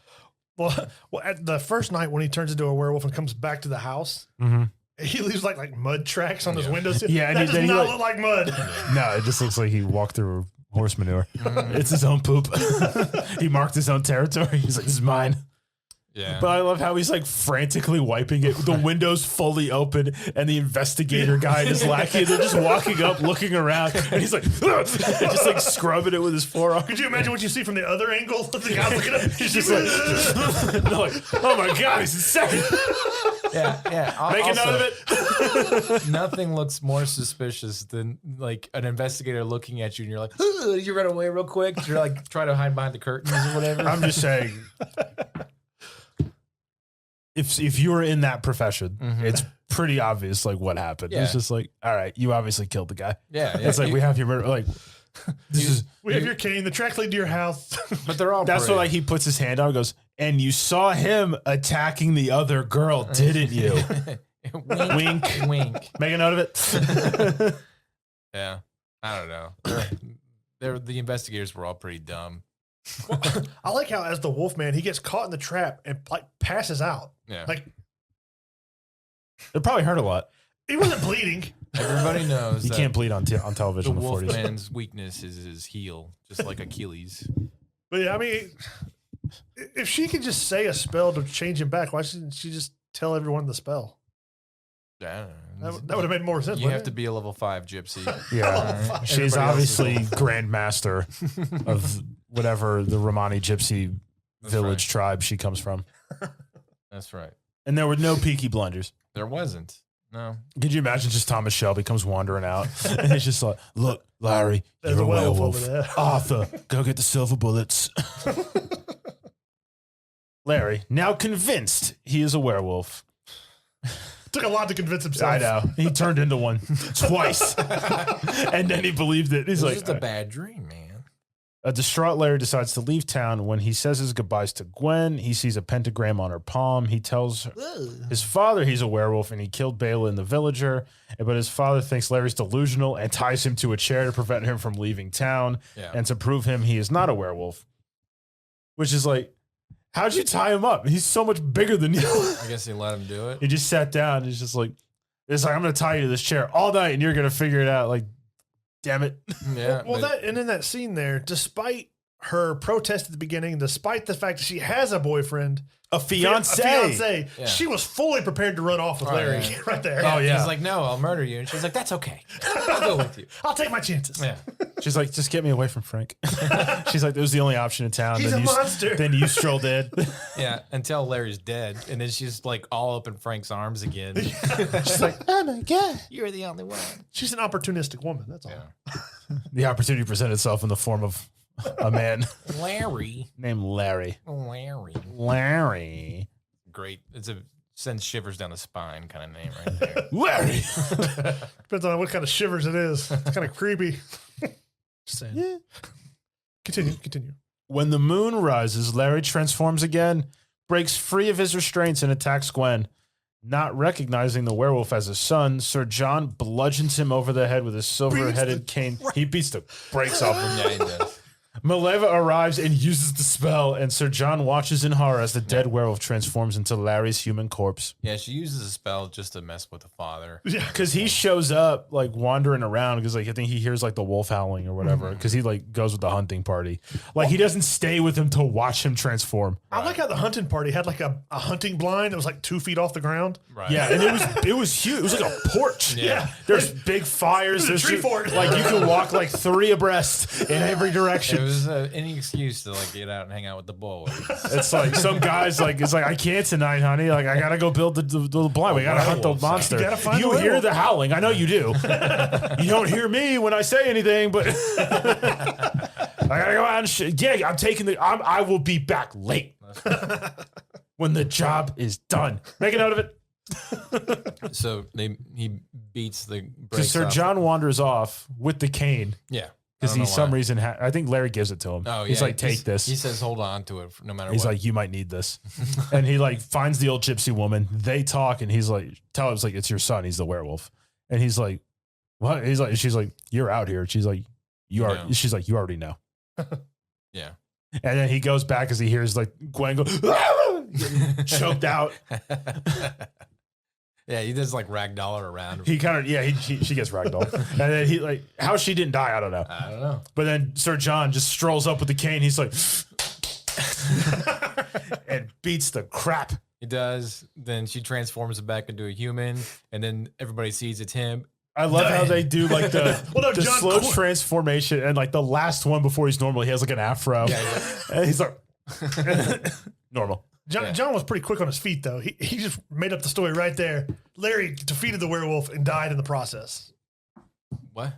[SPEAKER 4] Well, at the first night when he turns into a werewolf and comes back to the house,
[SPEAKER 3] Mm-hmm.
[SPEAKER 4] he leaves like mud tracks on his
[SPEAKER 2] Yeah.
[SPEAKER 4] windows.
[SPEAKER 3] Yeah, and
[SPEAKER 4] that
[SPEAKER 3] then
[SPEAKER 4] does
[SPEAKER 3] he,
[SPEAKER 4] not
[SPEAKER 3] like-
[SPEAKER 4] look like mud.
[SPEAKER 3] No, it just looks like he walked through horse manure. It's his own poop. He marked his own territory. He's like, this is mine.
[SPEAKER 2] Yeah,
[SPEAKER 3] But I love how he's like frantically wiping it. The window's fully open, and the investigator guy is lacking. They're just walking up, looking around, and he's like, "Ugh," and just like scrubbing it with his forearm.
[SPEAKER 4] Could you imagine what you see from the other angle? The guy looking up.
[SPEAKER 3] He's just like, they're like, oh my God, he's insane.
[SPEAKER 2] yeah.
[SPEAKER 3] Make a note of it.
[SPEAKER 2] Nothing looks more suspicious than like an investigator looking at you and you're like, "Ugh," you run away real quick. You're like trying to hide behind the curtains or whatever.
[SPEAKER 3] I'm just saying, if you were in that profession, it's pretty obvious like what happened.
[SPEAKER 2] Yeah.
[SPEAKER 3] It's just like, all right, you obviously killed the guy.
[SPEAKER 2] yeah,
[SPEAKER 3] It's like we have your murder. Like,
[SPEAKER 4] We have your cane. The track lead to your house.
[SPEAKER 2] But they're all
[SPEAKER 3] That's what like he puts his hand out and goes, and you saw him attacking the other girl, didn't you?
[SPEAKER 2] wink, wink.
[SPEAKER 3] Make a note of it.
[SPEAKER 2] Yeah, I don't know. The investigators were all pretty dumb.
[SPEAKER 4] I like how, as the Wolfman, he gets caught in the trap and like passes out.
[SPEAKER 2] Yeah,
[SPEAKER 4] Like
[SPEAKER 3] It probably hurt a lot.
[SPEAKER 4] he wasn't bleeding.
[SPEAKER 2] everybody knows
[SPEAKER 3] You
[SPEAKER 2] that
[SPEAKER 3] can't bleed on
[SPEAKER 2] the
[SPEAKER 3] television in the 40s.
[SPEAKER 2] Wolfman's weakness is his heel, just like Achilles.
[SPEAKER 4] But yeah, I mean, if she could just say a spell to change him back, why shouldn't she just tell everyone the spell?
[SPEAKER 2] I don't know.
[SPEAKER 4] That would have made more sense.
[SPEAKER 2] You have
[SPEAKER 4] wouldn't
[SPEAKER 2] to
[SPEAKER 4] it?
[SPEAKER 2] be a level 5 gypsy.
[SPEAKER 3] Yeah. She's
[SPEAKER 2] Everybody else is
[SPEAKER 3] obviously grandmaster of whatever the Romani gypsy village tribe she comes from.
[SPEAKER 2] That's right.
[SPEAKER 3] And there were no Peaky Blinders.
[SPEAKER 2] There wasn't. No.
[SPEAKER 3] Could you imagine just Thomas Shelby comes wandering out and he's just like, look, Larry,
[SPEAKER 4] There's
[SPEAKER 3] you're a
[SPEAKER 4] a werewolf
[SPEAKER 3] werewolf.
[SPEAKER 4] over there.
[SPEAKER 3] Arthur, go get the silver bullets. Larry, now convinced he is a werewolf.
[SPEAKER 4] Took a lot to convince himself.
[SPEAKER 3] I know. He turned into one twice. And then he believed it. He's
[SPEAKER 2] It was
[SPEAKER 3] like,
[SPEAKER 2] just a bad dream, man.
[SPEAKER 3] a distraught Larry decides to leave town. When he says his goodbyes to Gwen, he sees a pentagram on her palm. He tells his father he's a werewolf and he killed Bela and the villager. But his father thinks Larry's delusional and ties him to a chair to prevent him from leaving town and to prove him he is not a werewolf. Which is like, how'd you tie him up? He's so much bigger than you.
[SPEAKER 2] I guess he let him do it.
[SPEAKER 3] He just sat down and he's just like, I'm going to tie you to this chair all night and you're going to figure it out. Like, damn it.
[SPEAKER 2] Yeah.
[SPEAKER 4] Well,
[SPEAKER 2] but-
[SPEAKER 4] that and in that scene there, despite her protest at the beginning, despite the fact that she has a boyfriend,
[SPEAKER 3] A
[SPEAKER 4] a
[SPEAKER 3] fiance.
[SPEAKER 4] fiance,
[SPEAKER 2] Yeah.
[SPEAKER 4] she was fully prepared to run off with
[SPEAKER 2] Oh,
[SPEAKER 4] Larry
[SPEAKER 2] yeah.
[SPEAKER 4] right there.
[SPEAKER 3] Oh, yeah.
[SPEAKER 2] He's like, no, I'll murder you. And she's like, that's okay. I'll go with you.
[SPEAKER 4] I'll take my chances.
[SPEAKER 2] Yeah.
[SPEAKER 3] She's like, just get me away from Frank. She's like, it was the only option in town.
[SPEAKER 4] He's
[SPEAKER 3] then
[SPEAKER 4] a monster.
[SPEAKER 3] Then you strolled in.
[SPEAKER 2] Yeah. Until Larry's dead. And then she's like all up in Frank's arms again.
[SPEAKER 3] She's like, oh my God.
[SPEAKER 2] You're the only one.
[SPEAKER 4] She's an opportunistic woman. That's all.
[SPEAKER 2] Yeah.
[SPEAKER 3] The opportunity presented itself in the form of a man
[SPEAKER 2] Larry.
[SPEAKER 3] named Larry.
[SPEAKER 2] Larry.
[SPEAKER 3] Larry.
[SPEAKER 2] Great. It's a sends shivers down the spine kind of name right there.
[SPEAKER 3] Larry.
[SPEAKER 4] Depends on what kind of shivers it is. It's kind of creepy. Just saying.
[SPEAKER 3] Yeah.
[SPEAKER 4] Continue.
[SPEAKER 3] When the moon rises, Larry transforms again, breaks free of his restraints, and attacks Gwen. Not recognizing the werewolf as his son, Sir John bludgeons him over the head with his silver-headed cane. He beats the brakes off him.
[SPEAKER 2] Yeah, he does.
[SPEAKER 3] Maleva arrives and uses the spell, and Sir John watches in horror as the dead werewolf transforms into Larry's human corpse.
[SPEAKER 2] Yeah, she uses a spell just to mess with the father.
[SPEAKER 4] Yeah.
[SPEAKER 3] Because he shows up like wandering around because like I think he hears like the wolf howling or whatever because he like goes with the hunting party. Like he doesn't stay with him to watch him transform.
[SPEAKER 4] I like how the hunting party had like a hunting blind that was like 2 feet off the ground.
[SPEAKER 2] Right.
[SPEAKER 3] Yeah, and it was huge. It was like a porch.
[SPEAKER 2] Yeah.
[SPEAKER 3] There's big fires.
[SPEAKER 4] There's a tree
[SPEAKER 3] just-
[SPEAKER 4] fort.
[SPEAKER 3] Like you can walk like 3 abreast in every
[SPEAKER 2] It
[SPEAKER 3] direction.
[SPEAKER 2] was any excuse to like get out and hang out with the boys.
[SPEAKER 3] It's like some guys like it's like I can't tonight, honey. Like I gotta go build the blind. We gotta hunt the
[SPEAKER 2] werewolf
[SPEAKER 3] monster.
[SPEAKER 4] You gotta find
[SPEAKER 3] You
[SPEAKER 4] the
[SPEAKER 3] hear
[SPEAKER 4] werewolf.
[SPEAKER 3] the howling. I know you do. You don't hear me when I say anything, but I gotta go out and yeah. I'm taking I will be back late when the job is done. Make a note of it.
[SPEAKER 2] So he beats the
[SPEAKER 3] Because
[SPEAKER 2] brakes
[SPEAKER 3] Sir
[SPEAKER 2] off.
[SPEAKER 3] John wanders off with the cane
[SPEAKER 2] Yeah.
[SPEAKER 3] because
[SPEAKER 2] I don't
[SPEAKER 3] he
[SPEAKER 2] know
[SPEAKER 3] some
[SPEAKER 2] why.
[SPEAKER 3] reason I think Larry gives it to him.
[SPEAKER 2] Oh,
[SPEAKER 3] He's
[SPEAKER 2] yeah,
[SPEAKER 3] like, take this.
[SPEAKER 2] He says, hold on to it no matter
[SPEAKER 3] He's
[SPEAKER 2] what.
[SPEAKER 3] like, you might need this. And he like finds the old gypsy woman. They talk and he's like, tell him like, it's your son. He's the werewolf. And he's like, what? He's like, she's like, you're out here. She's like, you are.
[SPEAKER 2] No.
[SPEAKER 3] She's like, you already know.
[SPEAKER 2] Yeah.
[SPEAKER 3] And then he goes back as he hears like Gwen go, choked out.
[SPEAKER 2] Yeah, he does like ragdoll her around.
[SPEAKER 3] He kind of, yeah, she gets ragdoll. And then he like, how she didn't die, I don't know.
[SPEAKER 2] I don't know.
[SPEAKER 3] But then Sir John just strolls up with the cane. He's like, and beats the crap.
[SPEAKER 2] He does. Then she transforms him back into a human, and then everybody sees it's him.
[SPEAKER 3] I love how they do like the,
[SPEAKER 4] Well, no,
[SPEAKER 3] the
[SPEAKER 4] John
[SPEAKER 3] slow
[SPEAKER 4] Cor-
[SPEAKER 3] transformation and like the last one before he's normal, he has like an afro. And he's like, normal.
[SPEAKER 4] John was pretty quick on his feet, though. He just made up the story right there. Larry defeated the werewolf and died in the process.
[SPEAKER 2] What?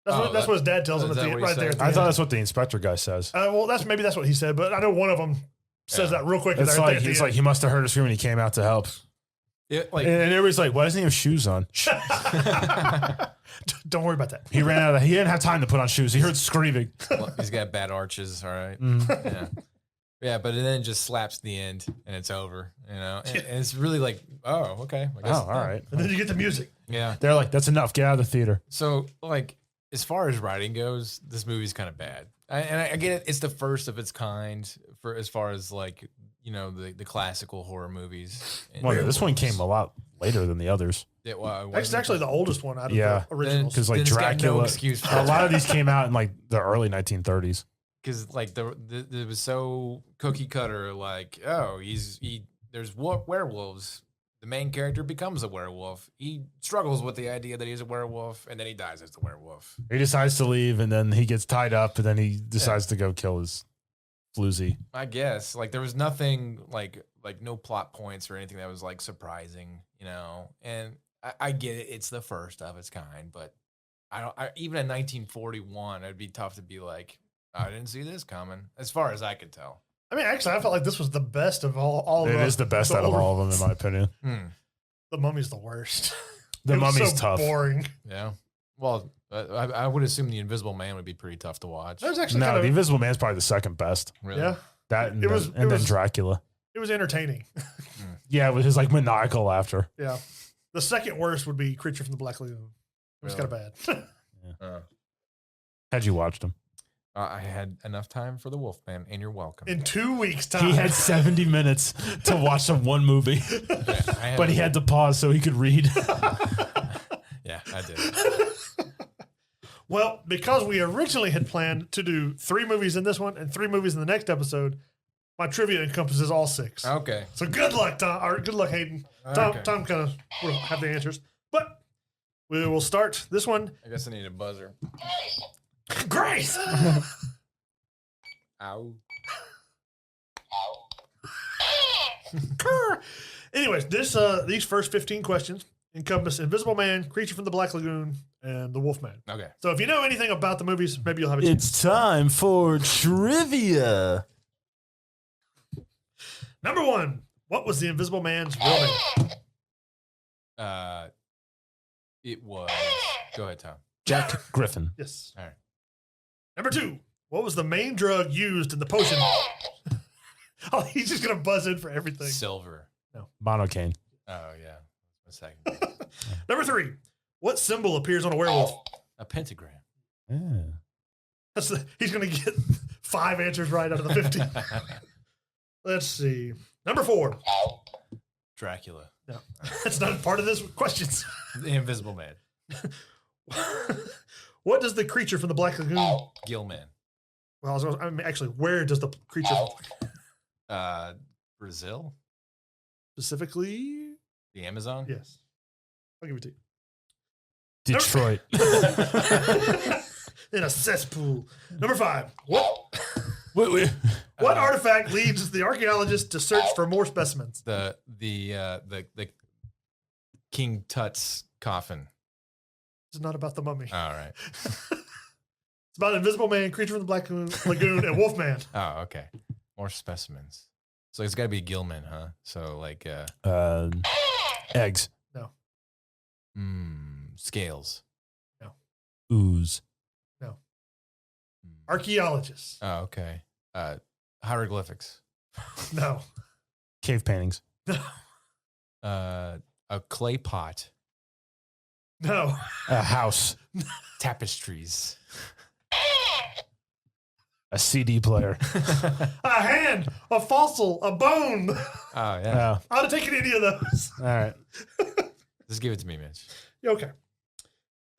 [SPEAKER 4] That's what his dad tells him
[SPEAKER 2] is
[SPEAKER 4] at
[SPEAKER 2] that
[SPEAKER 4] the,
[SPEAKER 2] what he
[SPEAKER 4] right there.
[SPEAKER 2] said?
[SPEAKER 4] At the
[SPEAKER 3] I
[SPEAKER 4] end.
[SPEAKER 3] thought that's what the inspector guy says.
[SPEAKER 4] Well, that's what he said, but I know one of them says
[SPEAKER 2] Yeah.
[SPEAKER 4] that real quick.
[SPEAKER 3] It's
[SPEAKER 4] right there
[SPEAKER 3] like
[SPEAKER 4] at the
[SPEAKER 3] he's
[SPEAKER 4] end.
[SPEAKER 3] like he must have heard us scream when he came out to help.
[SPEAKER 2] Like,
[SPEAKER 3] And everybody's like, why doesn't he have shoes on?
[SPEAKER 4] Don't worry about that.
[SPEAKER 3] He ran out of, he didn't have time to put on shoes. He heard screaming.
[SPEAKER 2] well, he's got bad arches. All right. Yeah. Yeah, but then it just slaps the end and it's over, you know? And it's really like, oh, okay. I guess,
[SPEAKER 3] Oh, all right.
[SPEAKER 4] And then you get the music.
[SPEAKER 2] Yeah.
[SPEAKER 3] They're like, that's enough. Get out of the theater.
[SPEAKER 2] So, like, as far as writing goes, this movie's kind of bad. I get it. It's the first of its kind for as far as, like, you know, the classical horror movies. And
[SPEAKER 3] Well, this one came a lot later than the others.
[SPEAKER 4] It's actually the oldest one out of
[SPEAKER 3] Yeah.
[SPEAKER 4] the originals.
[SPEAKER 3] Because, like,
[SPEAKER 2] Then it's got no
[SPEAKER 3] Dracula,
[SPEAKER 2] excuse for
[SPEAKER 3] a lot of these came out in, like, the early 1930s.
[SPEAKER 2] Because like it was so cookie cutter, like, oh, there's werewolves. The main character becomes a werewolf. He struggles with the idea that he's a werewolf, and then he dies as the werewolf.
[SPEAKER 3] He decides to leave, and then he gets tied up, and then he decides to go kill his floozy.
[SPEAKER 2] I guess like there was nothing like no plot points or anything that was like surprising, you know. And I get it; it's the first of its kind, but even in 1941, it'd be tough to be like, I didn't see this coming, as far as I could tell.
[SPEAKER 4] I mean, actually, I felt like this was the best of all
[SPEAKER 3] It is the best out of all of them, in my opinion.
[SPEAKER 4] The Mummy's the worst.
[SPEAKER 3] The
[SPEAKER 4] It was
[SPEAKER 3] Mummy's
[SPEAKER 4] so
[SPEAKER 3] tough.
[SPEAKER 4] boring.
[SPEAKER 2] Yeah. Well, I would assume The Invisible Man would be pretty tough to watch.
[SPEAKER 4] That was actually
[SPEAKER 3] No,
[SPEAKER 4] kind
[SPEAKER 3] The
[SPEAKER 4] of,
[SPEAKER 3] Invisible Man's probably the second best.
[SPEAKER 2] Really?
[SPEAKER 4] yeah,
[SPEAKER 3] That and,
[SPEAKER 4] It was-
[SPEAKER 3] then, and then Dracula.
[SPEAKER 4] it was entertaining.
[SPEAKER 3] Yeah, with his like maniacal laughter.
[SPEAKER 4] Yeah. The second worst would be Creature from the Black Lagoon. It was
[SPEAKER 2] Really?
[SPEAKER 4] kind of bad.
[SPEAKER 3] Had you watched him?
[SPEAKER 2] I had enough time for the Wolfman, and you're welcome.
[SPEAKER 4] In 2 weeks' time.
[SPEAKER 3] He had 70 minutes to watch some one movie, but he had to pause so he could read.
[SPEAKER 2] Yeah, I did.
[SPEAKER 4] Well, because we originally had planned to do 3 movies in this one and 3 movies in the next episode, my trivia encompasses all 6.
[SPEAKER 2] Okay.
[SPEAKER 4] So good luck, Tom. Or good luck, Hayden. Tom,
[SPEAKER 2] Okay.
[SPEAKER 4] Tom kind of will have the answers. But we will start this one.
[SPEAKER 2] I guess I need a buzzer.
[SPEAKER 4] Grace!
[SPEAKER 2] Ow.
[SPEAKER 4] Anyways, these first 15 questions encompass Invisible Man, Creature from the Black Lagoon, and The Wolfman.
[SPEAKER 2] Okay.
[SPEAKER 4] So if you know anything about the movies, maybe you'll have a chance.
[SPEAKER 3] It's time for trivia.
[SPEAKER 4] Number 1, what was the Invisible Man's real name?
[SPEAKER 2] It was. Go ahead, Tom.
[SPEAKER 3] Jack Griffin.
[SPEAKER 4] Yes.
[SPEAKER 2] All right.
[SPEAKER 4] Number 2, what was the main drug used in the potion? Oh, he's just going to buzz in for everything.
[SPEAKER 2] Silver.
[SPEAKER 3] Monocaine.
[SPEAKER 2] Oh yeah. A second.
[SPEAKER 4] Number 3, what symbol appears on a werewolf?
[SPEAKER 2] A pentagram.
[SPEAKER 3] Yeah.
[SPEAKER 4] He's going to get 5 answers right out of the 50. Let's see. Number 4.
[SPEAKER 2] Dracula.
[SPEAKER 4] No, that's not part of this questions.
[SPEAKER 2] The Invisible Man.
[SPEAKER 4] What does the creature from the Black Lagoon?
[SPEAKER 2] Gilman.
[SPEAKER 4] Well, I mean, actually, where does the creature
[SPEAKER 2] Brazil.
[SPEAKER 4] specifically?
[SPEAKER 2] The Amazon.
[SPEAKER 4] Yes, I'll give it to you.
[SPEAKER 3] Detroit.
[SPEAKER 4] In a cesspool. Number 5. What
[SPEAKER 3] Wait.
[SPEAKER 4] artifact leads the archaeologist to search for more specimens?
[SPEAKER 2] The King Tut's coffin.
[SPEAKER 4] It's not about the mummy.
[SPEAKER 2] All right.
[SPEAKER 4] It's about Invisible Man, Creature from the Black Lagoon, and Wolfman.
[SPEAKER 2] Oh, okay. More specimens. So it's got to be Gilman, huh? So like
[SPEAKER 3] Eggs.
[SPEAKER 2] scales.
[SPEAKER 3] Ooze.
[SPEAKER 4] Archaeologists.
[SPEAKER 2] Oh, okay. Hieroglyphics.
[SPEAKER 4] No.
[SPEAKER 3] Cave paintings.
[SPEAKER 2] A clay pot.
[SPEAKER 4] No.
[SPEAKER 3] A house.
[SPEAKER 2] Tapestries.
[SPEAKER 3] A CD player.
[SPEAKER 4] A hand, a fossil, a bone.
[SPEAKER 2] Oh yeah.
[SPEAKER 3] Yeah.
[SPEAKER 4] I'd have taken any of those.
[SPEAKER 3] All right.
[SPEAKER 2] Just give it to me, Mitch.
[SPEAKER 4] Yeah, okay.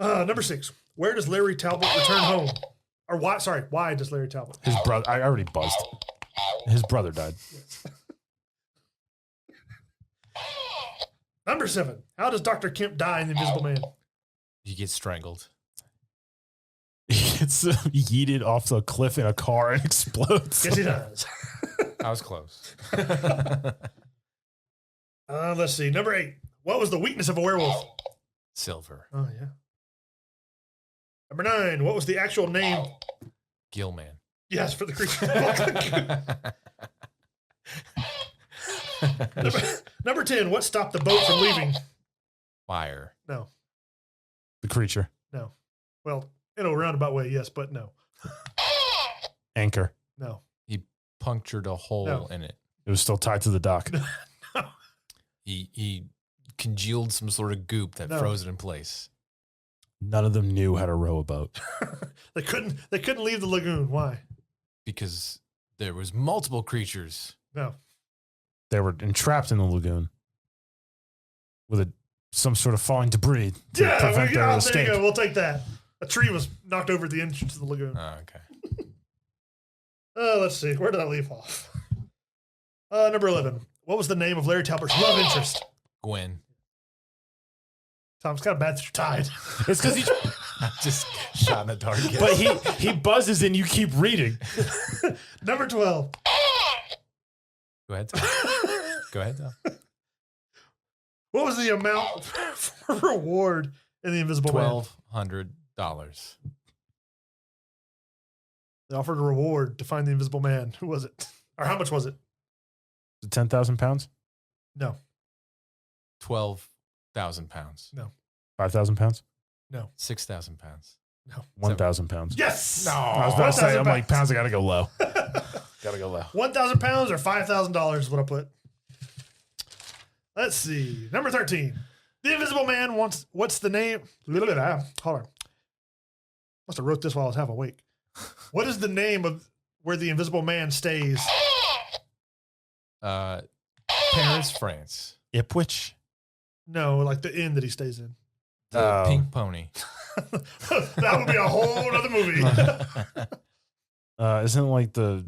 [SPEAKER 4] Number 6. Where does Larry Talbot return home? Or why? Sorry, why does Larry Talbot?
[SPEAKER 3] His brother. I already buzzed. His brother died.
[SPEAKER 4] Number 7. How does Dr. Kemp die in The Invisible Man?
[SPEAKER 2] You get strangled.
[SPEAKER 3] He gets yeeted off the cliff in a car and explodes.
[SPEAKER 4] Yes, he does.
[SPEAKER 2] I was close.
[SPEAKER 4] Let's see. Number 8. What was the weakness of a werewolf?
[SPEAKER 2] Silver.
[SPEAKER 4] Oh, yeah. Number 9. What was the actual name?
[SPEAKER 2] Gilman.
[SPEAKER 4] Yes, for the creature. Number 10. What stopped the boat from leaving?
[SPEAKER 2] Fire.
[SPEAKER 4] No.
[SPEAKER 3] The creature.
[SPEAKER 4] No. Well, in a roundabout way, yes, but no.
[SPEAKER 3] Anchor.
[SPEAKER 4] No.
[SPEAKER 2] He punctured a hole
[SPEAKER 4] No.
[SPEAKER 2] in it.
[SPEAKER 3] It was still tied to the dock.
[SPEAKER 2] He congealed some sort of goop that
[SPEAKER 4] No.
[SPEAKER 2] froze it in place.
[SPEAKER 3] None of them knew how to row a boat.
[SPEAKER 4] They couldn't leave the lagoon. Why?
[SPEAKER 2] Because there was multiple creatures.
[SPEAKER 4] No.
[SPEAKER 3] They were entrapped in the lagoon with some sort of falling debris to prevent their
[SPEAKER 4] there
[SPEAKER 3] escape.
[SPEAKER 4] you go. We'll take that. A tree was knocked over at the entrance to the lagoon.
[SPEAKER 2] Oh, okay.
[SPEAKER 4] Let's see. Where did I leave off? Number 11. What was the name of Larry Talbot's love interest?
[SPEAKER 2] Gwen.
[SPEAKER 4] Tom's kind of bad that you're tied.
[SPEAKER 3] It's because he,
[SPEAKER 2] I just shot in the dark.
[SPEAKER 3] but he buzzes and you keep reading.
[SPEAKER 4] Number 12.
[SPEAKER 2] Go ahead, Tom. Go ahead, Tom.
[SPEAKER 4] What was the amount for reward in The Invisible Man?
[SPEAKER 2] $1,200.
[SPEAKER 4] They offered a reward to find the Invisible Man. Who was it? Or how much was it?
[SPEAKER 3] 10,000 pounds?
[SPEAKER 4] No.
[SPEAKER 2] 12,000 pounds.
[SPEAKER 3] 5,000 pounds?
[SPEAKER 4] No.
[SPEAKER 2] 6,000 pounds.
[SPEAKER 3] 1,000 pounds.
[SPEAKER 4] Yes.
[SPEAKER 2] No.
[SPEAKER 3] I was about to say,
[SPEAKER 4] 1,000
[SPEAKER 3] I'm like, pounds, I gotta go low. Gotta go low.
[SPEAKER 4] 1,000 pounds or $5,000 is what I put. Let's see. Number 13. The Invisible Man wants, what's the name? Hold on. Must have wrote this while I was half awake. What is the name of where the Invisible Man stays?
[SPEAKER 2] Paris, France.
[SPEAKER 3] Ipswich?
[SPEAKER 4] No, like the inn that he stays in.
[SPEAKER 2] The
[SPEAKER 3] Oh.
[SPEAKER 2] Pink Pony.
[SPEAKER 4] That would be a whole other movie.
[SPEAKER 3] Isn't it like the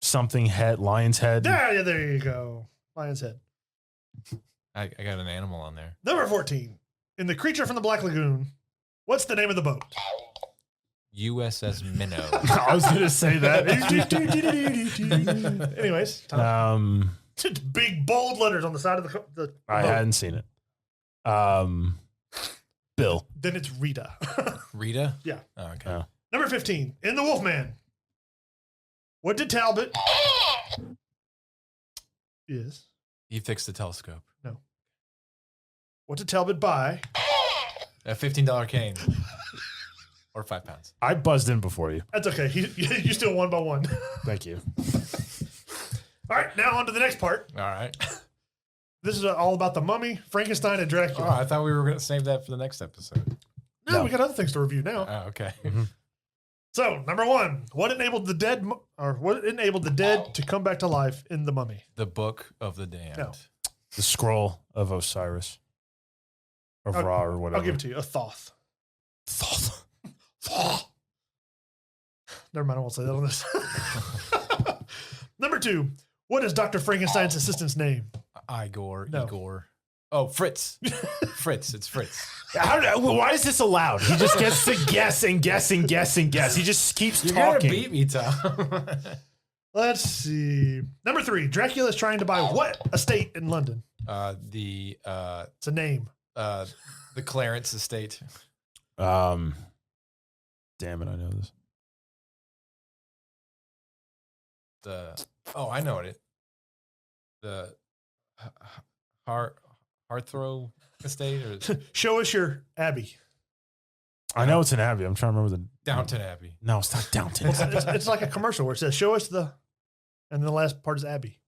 [SPEAKER 3] something head, lion's head?
[SPEAKER 4] Yeah, there you go. Lion's Head.
[SPEAKER 2] I got an animal on there.
[SPEAKER 4] Number 14. In The Creature from the Black Lagoon, what's the name of the boat?
[SPEAKER 2] USS Minnow.
[SPEAKER 3] I was gonna say that.
[SPEAKER 4] Anyways, Tom.
[SPEAKER 3] Um,
[SPEAKER 4] Big bold letters on the side of the
[SPEAKER 3] I
[SPEAKER 4] boat.
[SPEAKER 3] hadn't seen it. Bill.
[SPEAKER 4] Then it's Rita.
[SPEAKER 2] Rita?
[SPEAKER 4] Yeah.
[SPEAKER 2] Oh, okay.
[SPEAKER 3] Oh.
[SPEAKER 4] Number 15. In The Wolfman, what did Talbot? Yes.
[SPEAKER 2] He fixed the telescope.
[SPEAKER 4] What did Talbot buy?
[SPEAKER 2] A $15 cane. Or 5 pounds.
[SPEAKER 3] I buzzed in before you.
[SPEAKER 4] That's okay. You still won by one.
[SPEAKER 3] Thank you.
[SPEAKER 4] All right, now on to the next part.
[SPEAKER 2] All right.
[SPEAKER 4] This is all about the Mummy, Frankenstein, and
[SPEAKER 2] Oh,
[SPEAKER 4] Dracula.
[SPEAKER 2] I thought we were going to save that for the next episode.
[SPEAKER 4] No, we got other things to review now.
[SPEAKER 2] Oh, okay.
[SPEAKER 4] So, number 1, what enabled the dead to come back to life in the Mummy?
[SPEAKER 2] The Book of the Damned.
[SPEAKER 4] No.
[SPEAKER 3] The scroll of Osiris. Of Ra or whatever.
[SPEAKER 4] I'll give it to you. A Thoth.
[SPEAKER 3] Thoth.
[SPEAKER 4] Never mind, I won't say that on this. Number 2, what is Dr. Frankenstein's assistant's name?
[SPEAKER 2] Igor.
[SPEAKER 4] No.
[SPEAKER 2] Igor. Oh, Fritz. Fritz. It's Fritz.
[SPEAKER 3] Why is this allowed? He just gets to guess and guess and guess and guess. He just keeps
[SPEAKER 2] You're going to
[SPEAKER 3] talking.
[SPEAKER 2] beat me, Tom.
[SPEAKER 4] Let's see. Number 3, Dracula is trying to buy what estate in London? It's a name.
[SPEAKER 2] The Clarence Estate.
[SPEAKER 3] Damn it, I know this.
[SPEAKER 2] I know it. The Heartthrob Estate or
[SPEAKER 4] Show us your abbey.
[SPEAKER 3] I know it's an Abbey. I'm trying to remember the
[SPEAKER 2] Downton Abbey.
[SPEAKER 3] No, it's not Downton.
[SPEAKER 4] It's like a commercial where it says, show us the, and then the last part is abbey.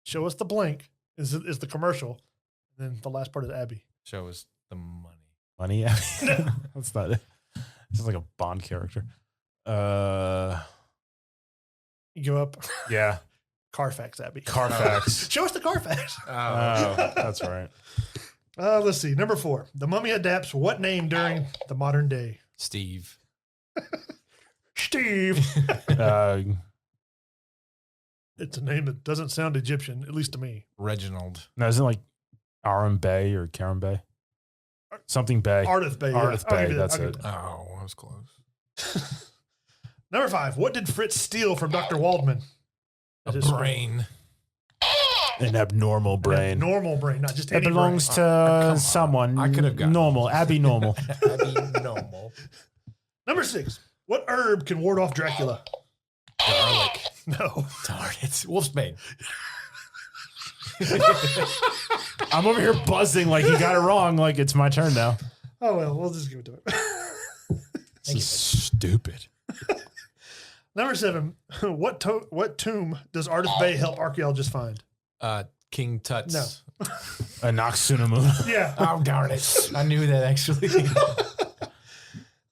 [SPEAKER 4] Show us the blank is the commercial. And then the last part is abbey.
[SPEAKER 2] Show us the money.
[SPEAKER 3] Money Abbey. That's not it. This is like a Bond character.
[SPEAKER 4] You go up.
[SPEAKER 3] Yeah.
[SPEAKER 4] Carfax Abbey.
[SPEAKER 3] Carfax.
[SPEAKER 4] Show us the Carfax.
[SPEAKER 3] Oh, that's right.
[SPEAKER 4] Let's see. Number 4. The Mummy adapts what name during the modern day?
[SPEAKER 2] Steve.
[SPEAKER 4] Steve.
[SPEAKER 3] Uh,
[SPEAKER 4] It's a name that doesn't sound Egyptian, at least to me.
[SPEAKER 2] Reginald.
[SPEAKER 3] no, isn't it like Aram Bay or Karen Bay? Something Bay.
[SPEAKER 4] Ardith Bay.
[SPEAKER 3] Ardith
[SPEAKER 4] I'll
[SPEAKER 3] Bay,
[SPEAKER 4] give you
[SPEAKER 3] that's
[SPEAKER 4] I'll give
[SPEAKER 3] it.
[SPEAKER 4] you that.
[SPEAKER 2] Oh, I was close.
[SPEAKER 4] Number 5. What did Fritz steal from Dr. Waldman?
[SPEAKER 2] A
[SPEAKER 4] At his school?
[SPEAKER 2] brain.
[SPEAKER 3] An abnormal brain.
[SPEAKER 4] Normal brain, not just
[SPEAKER 3] It
[SPEAKER 4] any
[SPEAKER 3] belongs
[SPEAKER 4] brain.
[SPEAKER 3] to
[SPEAKER 2] come on.
[SPEAKER 3] someone.
[SPEAKER 2] I could have gotten
[SPEAKER 3] normal. Abby normal.
[SPEAKER 2] Abby normal.
[SPEAKER 4] Number 6. What herb can ward off Dracula?
[SPEAKER 2] Garlic.
[SPEAKER 4] No.
[SPEAKER 2] Darn it. Wolfman.
[SPEAKER 3] I'm over here buzzing like he got it wrong. Like it's my turn now.
[SPEAKER 4] Oh, well, we'll just give it to him.
[SPEAKER 3] This is stupid.
[SPEAKER 4] Number 7. What tomb does Artist Bay help archaeologists find?
[SPEAKER 2] King Tut's.
[SPEAKER 4] No.
[SPEAKER 3] A Noxunamun.
[SPEAKER 4] Yeah.
[SPEAKER 2] Oh, darn it. I knew that actually.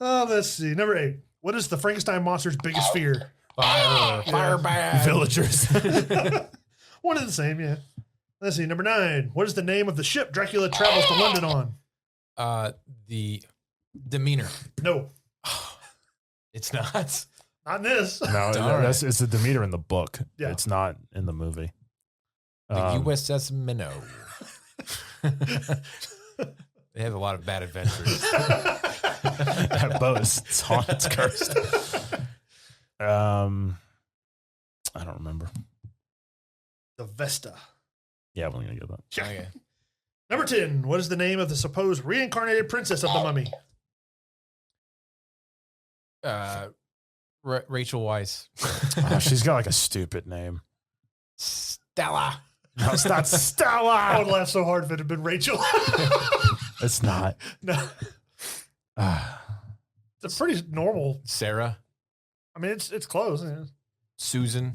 [SPEAKER 4] Let's see. Number 8. What is the Frankenstein monster's biggest fear?
[SPEAKER 2] Fire bag.
[SPEAKER 3] Villagers.
[SPEAKER 4] One and the same, yeah. Let's see. Number 9. What is the name of the ship Dracula travels to London on?
[SPEAKER 2] The Demeanor.
[SPEAKER 4] No.
[SPEAKER 2] It's not.
[SPEAKER 4] Not this.
[SPEAKER 3] No,
[SPEAKER 2] Darn.
[SPEAKER 3] it's the Demeter in the book.
[SPEAKER 4] Yeah.
[SPEAKER 3] It's not in the movie.
[SPEAKER 2] The USS Minnow. They have a lot of bad adventures.
[SPEAKER 3] That boat is haunted, it's cursed. I don't remember.
[SPEAKER 4] The Vesta.
[SPEAKER 3] Yeah, we're gonna get that.
[SPEAKER 2] Okay.
[SPEAKER 4] Number 10. What is the name of the supposed reincarnated princess of the mummy?
[SPEAKER 2] Rachel Weisz.
[SPEAKER 3] Oh, she's got like a stupid name.
[SPEAKER 2] Stella.
[SPEAKER 3] No, it's not
[SPEAKER 4] I
[SPEAKER 3] Stella.
[SPEAKER 4] would laugh so hard if it had been Rachel.
[SPEAKER 3] It's not.
[SPEAKER 4] No. It's a pretty normal.
[SPEAKER 2] Sarah.
[SPEAKER 4] I mean, it's close. Yeah.
[SPEAKER 2] Susan.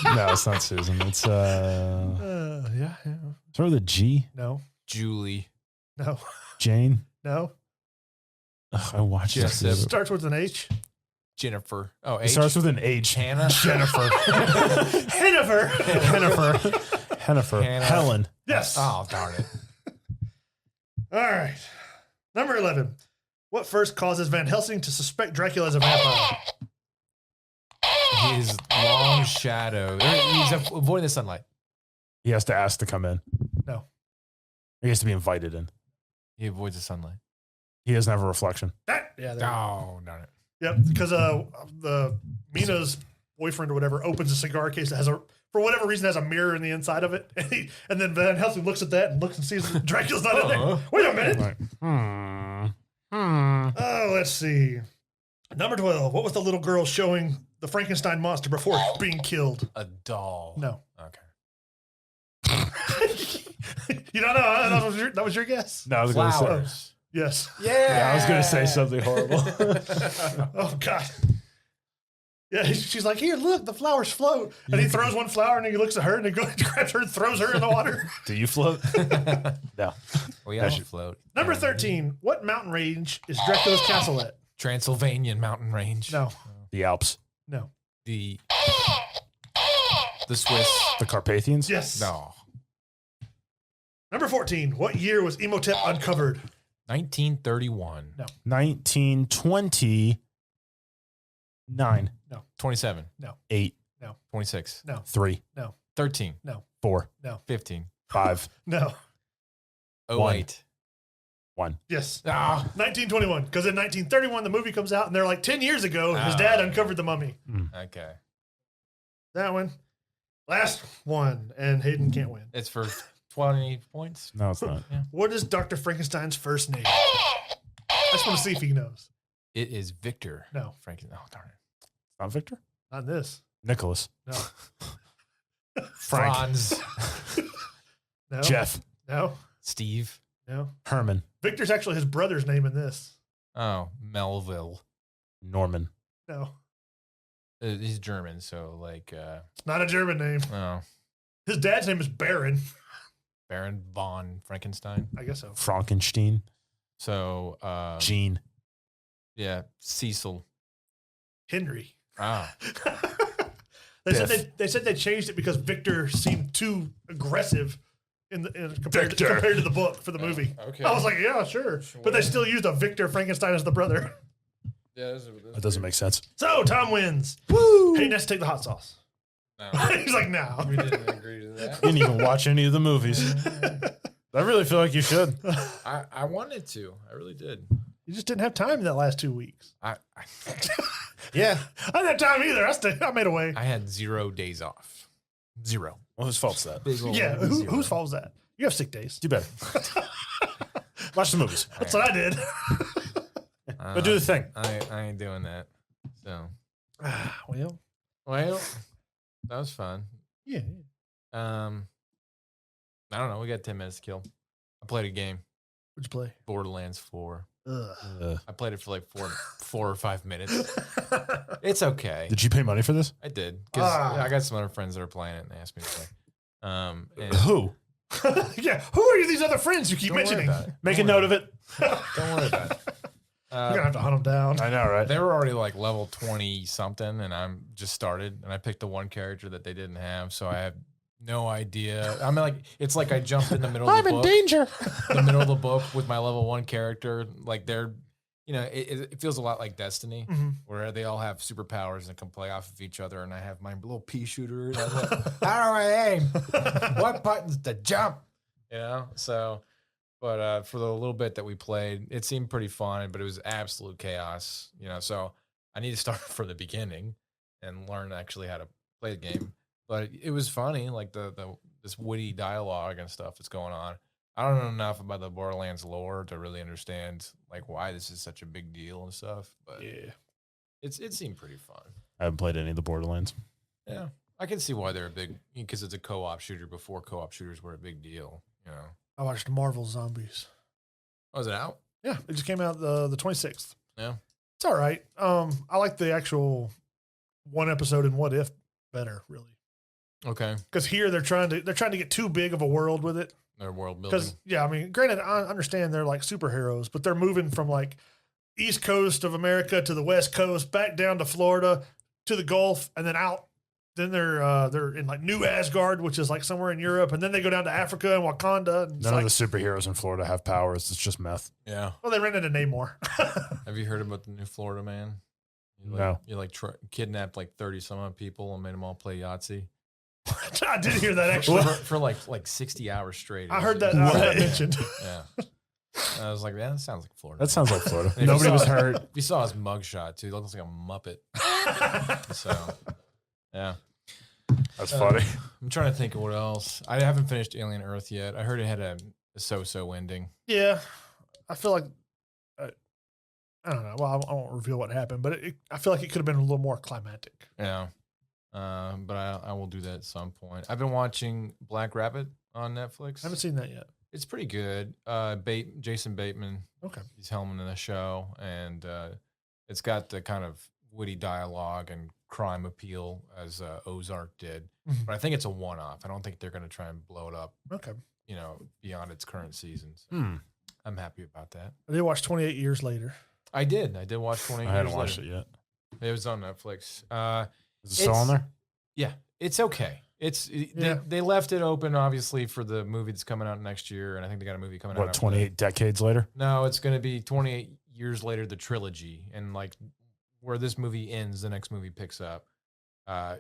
[SPEAKER 3] No, it's not Susan. It's
[SPEAKER 4] Yeah.
[SPEAKER 3] sort of the G.
[SPEAKER 4] No.
[SPEAKER 2] Julie.
[SPEAKER 4] No.
[SPEAKER 3] Jane.
[SPEAKER 4] No.
[SPEAKER 3] Ugh, I watched
[SPEAKER 2] Yes,
[SPEAKER 3] this.
[SPEAKER 2] Sim.
[SPEAKER 4] Starts with an H.
[SPEAKER 2] Jennifer. Oh,
[SPEAKER 3] It
[SPEAKER 2] H.
[SPEAKER 3] starts with an H.
[SPEAKER 2] Hannah.
[SPEAKER 3] Jennifer.
[SPEAKER 4] Hennifer.
[SPEAKER 3] Hennifer.
[SPEAKER 2] Hannah.
[SPEAKER 3] Helen.
[SPEAKER 4] Yes.
[SPEAKER 2] Oh, darn it.
[SPEAKER 4] All right. Number 11. What first causes Van Helsing to suspect Dracula as a vampire?
[SPEAKER 2] His long shadow. He's avoiding the sunlight.
[SPEAKER 3] He has to ask to come in.
[SPEAKER 4] No.
[SPEAKER 3] He has to be invited in.
[SPEAKER 2] He avoids the sunlight.
[SPEAKER 3] He doesn't have a reflection.
[SPEAKER 4] Yeah. There you go.
[SPEAKER 2] Oh, darn it.
[SPEAKER 4] Yep. Because the Mina's boyfriend or whatever opens a cigar case that has for whatever reason, has a mirror in the inside of it. And then Van Helsing looks at that and looks and sees that Dracula's not in there. Wait a minute.
[SPEAKER 3] Like,
[SPEAKER 4] Oh, let's see. Number 12. What was the little girl showing the Frankenstein monster before being killed?
[SPEAKER 2] A doll.
[SPEAKER 4] No.
[SPEAKER 2] Okay.
[SPEAKER 4] You don't know, huh? That was your guess?
[SPEAKER 3] No, I was going to say.
[SPEAKER 2] Flowers.
[SPEAKER 4] Yes.
[SPEAKER 3] Yeah, I was going to say something horrible.
[SPEAKER 4] Oh, God. Yeah, she's like, here, look, the flowers float. And he throws one flower and he looks at her and he grabs her and throws her in the water.
[SPEAKER 3] Do you float? No.
[SPEAKER 2] We all float.
[SPEAKER 4] Number 13. What mountain range is Dracula's castle at?
[SPEAKER 2] Transylvanian mountain range.
[SPEAKER 4] No.
[SPEAKER 3] The Alps.
[SPEAKER 4] No.
[SPEAKER 2] The Swiss.
[SPEAKER 3] The Carpathians?
[SPEAKER 4] Yes.
[SPEAKER 2] No.
[SPEAKER 4] Number 14. What year was Imhotep uncovered?
[SPEAKER 2] 1931.
[SPEAKER 4] No.
[SPEAKER 3] 1929.
[SPEAKER 2] 27.
[SPEAKER 3] 8.
[SPEAKER 2] 26.
[SPEAKER 3] 3.
[SPEAKER 2] 13.
[SPEAKER 3] 4.
[SPEAKER 2] 15.
[SPEAKER 3] 5.
[SPEAKER 4] No.
[SPEAKER 2] 08.
[SPEAKER 3] 1.
[SPEAKER 4] Yes.
[SPEAKER 2] Ah.
[SPEAKER 4] 1921. Because in 1931, the movie comes out and they're like 10 years ago, his dad uncovered the mummy.
[SPEAKER 2] Okay.
[SPEAKER 4] That one. Last one. And Hayden can't win.
[SPEAKER 2] It's for 20 points.
[SPEAKER 3] No, it's not.
[SPEAKER 4] What is Dr. Frankenstein's first name? I just want to see if he knows.
[SPEAKER 2] It is Victor.
[SPEAKER 4] No.
[SPEAKER 2] Franken. Oh, darn it.
[SPEAKER 3] Not Victor?
[SPEAKER 4] Not this.
[SPEAKER 3] Nicholas.
[SPEAKER 4] No.
[SPEAKER 3] Frank.
[SPEAKER 2] Franz.
[SPEAKER 4] No.
[SPEAKER 3] Jeff.
[SPEAKER 4] No.
[SPEAKER 2] Steve.
[SPEAKER 4] No.
[SPEAKER 3] Herman.
[SPEAKER 4] Victor's actually his brother's name in this.
[SPEAKER 2] Oh, Melville.
[SPEAKER 3] Norman.
[SPEAKER 4] No.
[SPEAKER 2] He's German, so like,
[SPEAKER 4] It's not a German name.
[SPEAKER 2] oh,
[SPEAKER 4] His dad's name is Baron.
[SPEAKER 2] Baron von Frankenstein.
[SPEAKER 4] I guess so.
[SPEAKER 3] Frankenstein.
[SPEAKER 2] So,
[SPEAKER 3] Gene.
[SPEAKER 2] yeah, Cecil.
[SPEAKER 4] Henry.
[SPEAKER 2] Oh,
[SPEAKER 4] They said they changed it because Victor seemed too aggressive compared to the book for the movie.
[SPEAKER 2] okay.
[SPEAKER 4] I was like, yeah, sure. But they still used a Victor Frankenstein as the brother.
[SPEAKER 2] Yeah,
[SPEAKER 3] That doesn't make sense.
[SPEAKER 4] So Tom wins. Woo! Hayden has to take the hot sauce.
[SPEAKER 2] No,
[SPEAKER 4] He's like, no.
[SPEAKER 2] we didn't agree to that.
[SPEAKER 3] You didn't even watch any of the movies. I really feel like you should.
[SPEAKER 2] I wanted to. I really did.
[SPEAKER 4] You just didn't have time in that last 2 weeks.
[SPEAKER 3] Yeah.
[SPEAKER 4] I didn't have time either. I made a way.
[SPEAKER 2] I had 0 days off. 0.
[SPEAKER 3] Well, whose fault's that?
[SPEAKER 2] Big old
[SPEAKER 4] Yeah,
[SPEAKER 2] zero.
[SPEAKER 4] whose fault was that? You have sick days.
[SPEAKER 3] Do better. Watch the movies.
[SPEAKER 4] That's what I did.
[SPEAKER 3] Go do the thing.
[SPEAKER 2] I ain't doing that. So,
[SPEAKER 4] Well,
[SPEAKER 2] that was fun.
[SPEAKER 4] yeah.
[SPEAKER 2] I don't know. We got 10 minutes to kill. I played a game,
[SPEAKER 4] What'd you play?
[SPEAKER 2] Borderlands 4.
[SPEAKER 4] Ugh.
[SPEAKER 2] I played it for like four or 5 minutes. It's okay.
[SPEAKER 3] Did you pay money for this?
[SPEAKER 2] I did because I got some other friends that are playing it and they asked me to play. And
[SPEAKER 3] Who?
[SPEAKER 4] Yeah. Who are these other friends you keep
[SPEAKER 2] don't worry
[SPEAKER 4] mentioning?
[SPEAKER 2] about it.
[SPEAKER 3] Make a
[SPEAKER 2] Don't
[SPEAKER 3] note
[SPEAKER 2] worry
[SPEAKER 3] of it.
[SPEAKER 2] Don't worry about it.
[SPEAKER 4] You're gonna have to hunt them down.
[SPEAKER 3] I know, right?
[SPEAKER 2] They were already like level 20 something, and I'm just started, and I picked the one character that they didn't have, so I have no idea. I mean, like it's like I jumped in the middle of the book.
[SPEAKER 3] danger.
[SPEAKER 2] The middle of the book with my level 1 character. Like they're, it feels a lot like Destiny, where they all have superpowers and can play off of each other, and I have my little pea shooter. And I'm like, how do I aim? What buttons to jump? So. But for the little bit that we played, it seemed pretty fun, but it was absolute chaos, So I need to start from the beginning and learn actually how to play the game. But it was funny, like this witty dialogue and stuff that's going on. I don't know enough about the Borderlands lore to really understand like why this is such a big deal and stuff. But
[SPEAKER 4] Yeah.
[SPEAKER 2] it seemed pretty fun.
[SPEAKER 3] I haven't played any of the Borderlands.
[SPEAKER 2] Yeah, I can see why they're a big because it's a co-op shooter. Before co-op shooters were a big deal,
[SPEAKER 4] I watched Marvel Zombies.
[SPEAKER 2] Oh, is it out?
[SPEAKER 4] Yeah, it just came out the 26th.
[SPEAKER 2] Yeah.
[SPEAKER 4] It's all right. I like the actual one episode in What If better, really.
[SPEAKER 2] Okay.
[SPEAKER 4] Because here they're trying to get too big of a world with it.
[SPEAKER 2] Their world building.
[SPEAKER 4] Because I mean, granted, I understand they're like superheroes, but they're moving from like East Coast of America to the West Coast, back down to Florida, to the Gulf, and then out. Then they're in like New Asgard, which is like somewhere in Europe, and then they go down to Africa and Wakanda. And
[SPEAKER 3] None of the superheroes in Florida have powers. It's just meth.
[SPEAKER 2] Yeah.
[SPEAKER 4] well, they ran into Namor.
[SPEAKER 2] Have you heard about the new Florida man?
[SPEAKER 3] No.
[SPEAKER 2] You kidnapped like 30 some odd people and made them all play Yahtzee
[SPEAKER 4] I did hear that actually.
[SPEAKER 2] for like 60 hours straight.
[SPEAKER 4] I heard that mentioned.
[SPEAKER 2] Yeah. I was like, that sounds like Florida.
[SPEAKER 3] That sounds like Florida.
[SPEAKER 2] And if
[SPEAKER 3] Nobody
[SPEAKER 2] you
[SPEAKER 3] was
[SPEAKER 2] saw-
[SPEAKER 3] hurt.
[SPEAKER 2] If you saw his mugshot too, he looks like a Muppet. So, yeah.
[SPEAKER 3] That's funny.
[SPEAKER 2] I'm trying to think of what else. I haven't finished Alien Earth yet. I heard it had a so-so ending.
[SPEAKER 4] Yeah, I feel like I don't know. Well, I won't reveal what happened, but I feel like it could have been a little more climactic.
[SPEAKER 2] Yeah. But I will do that at some point. I've been watching Black Rabbit on Netflix.
[SPEAKER 4] I haven't seen that yet.
[SPEAKER 2] It's pretty good. Jason Bateman.
[SPEAKER 4] Okay.
[SPEAKER 2] He's helming in the show, and it's got the kind of witty dialogue and crime appeal as Ozark did.
[SPEAKER 4] Mhm.
[SPEAKER 2] But I think it's a one-off. I don't think they're going to try and blow it up,
[SPEAKER 4] Okay.
[SPEAKER 2] beyond its current seasons. I'm happy about that.
[SPEAKER 4] I did watch 28 Years Later.
[SPEAKER 2] I did watch 20
[SPEAKER 3] I hadn't watched it yet.
[SPEAKER 2] It was on Netflix.
[SPEAKER 3] Is it still on there?
[SPEAKER 2] Yeah, it's okay. They left it open, obviously, for the movie that's coming out next year, and I think they got a movie coming out.
[SPEAKER 3] What, 28 decades later?
[SPEAKER 2] No, it's going to be 28 years later, the trilogy, and like where this movie ends, the next movie picks up.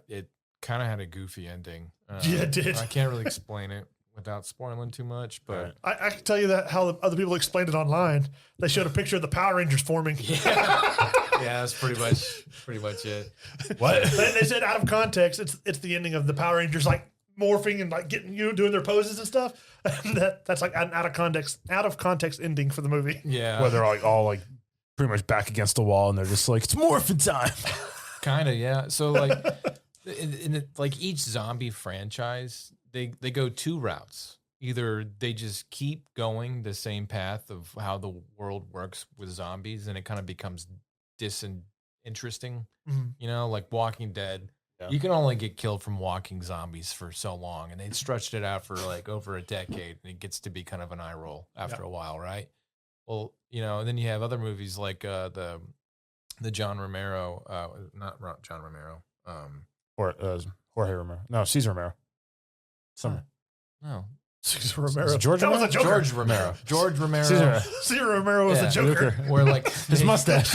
[SPEAKER 2] It kind of had a goofy ending.
[SPEAKER 4] Yeah, it did.
[SPEAKER 2] I can't really explain it without spoiling too much, but
[SPEAKER 4] I can tell you that how the other people explained it online. They showed a picture of the Power Rangers forming.
[SPEAKER 2] yeah, that's pretty much it.
[SPEAKER 3] What?
[SPEAKER 4] They said out of context, it's the ending of the Power Rangers like morphing and like getting doing their poses and stuff. That's like an out of context ending for the movie.
[SPEAKER 2] Yeah,
[SPEAKER 3] Where they're like all like pretty much back against the wall and they're just like, it's morphin' time.
[SPEAKER 2] kind of, yeah. So like, like each zombie franchise, they go two routes. Either they just keep going the same path of how the world works with zombies, and it kind of becomes disinteresting.
[SPEAKER 4] Mhm.
[SPEAKER 2] Like Walking Dead.
[SPEAKER 3] Yeah.
[SPEAKER 2] You can only get killed from walking zombies for so long, and they stretched it out for like over a decade, and it gets to be kind of an eye roll after a while, right? Well, and then you have other movies like the John Romero, not John Romero,
[SPEAKER 3] Or Jorge Romero. No, Cesar Romero.
[SPEAKER 2] no,
[SPEAKER 4] Cesar Romero.
[SPEAKER 3] Is it George
[SPEAKER 4] that was a
[SPEAKER 3] Romero?
[SPEAKER 4] Joker.
[SPEAKER 2] George Romero. George Romero.
[SPEAKER 3] Cesar.
[SPEAKER 4] Cesar Romero was
[SPEAKER 2] Yeah,
[SPEAKER 4] a Joker.
[SPEAKER 2] Where like
[SPEAKER 3] His mustache.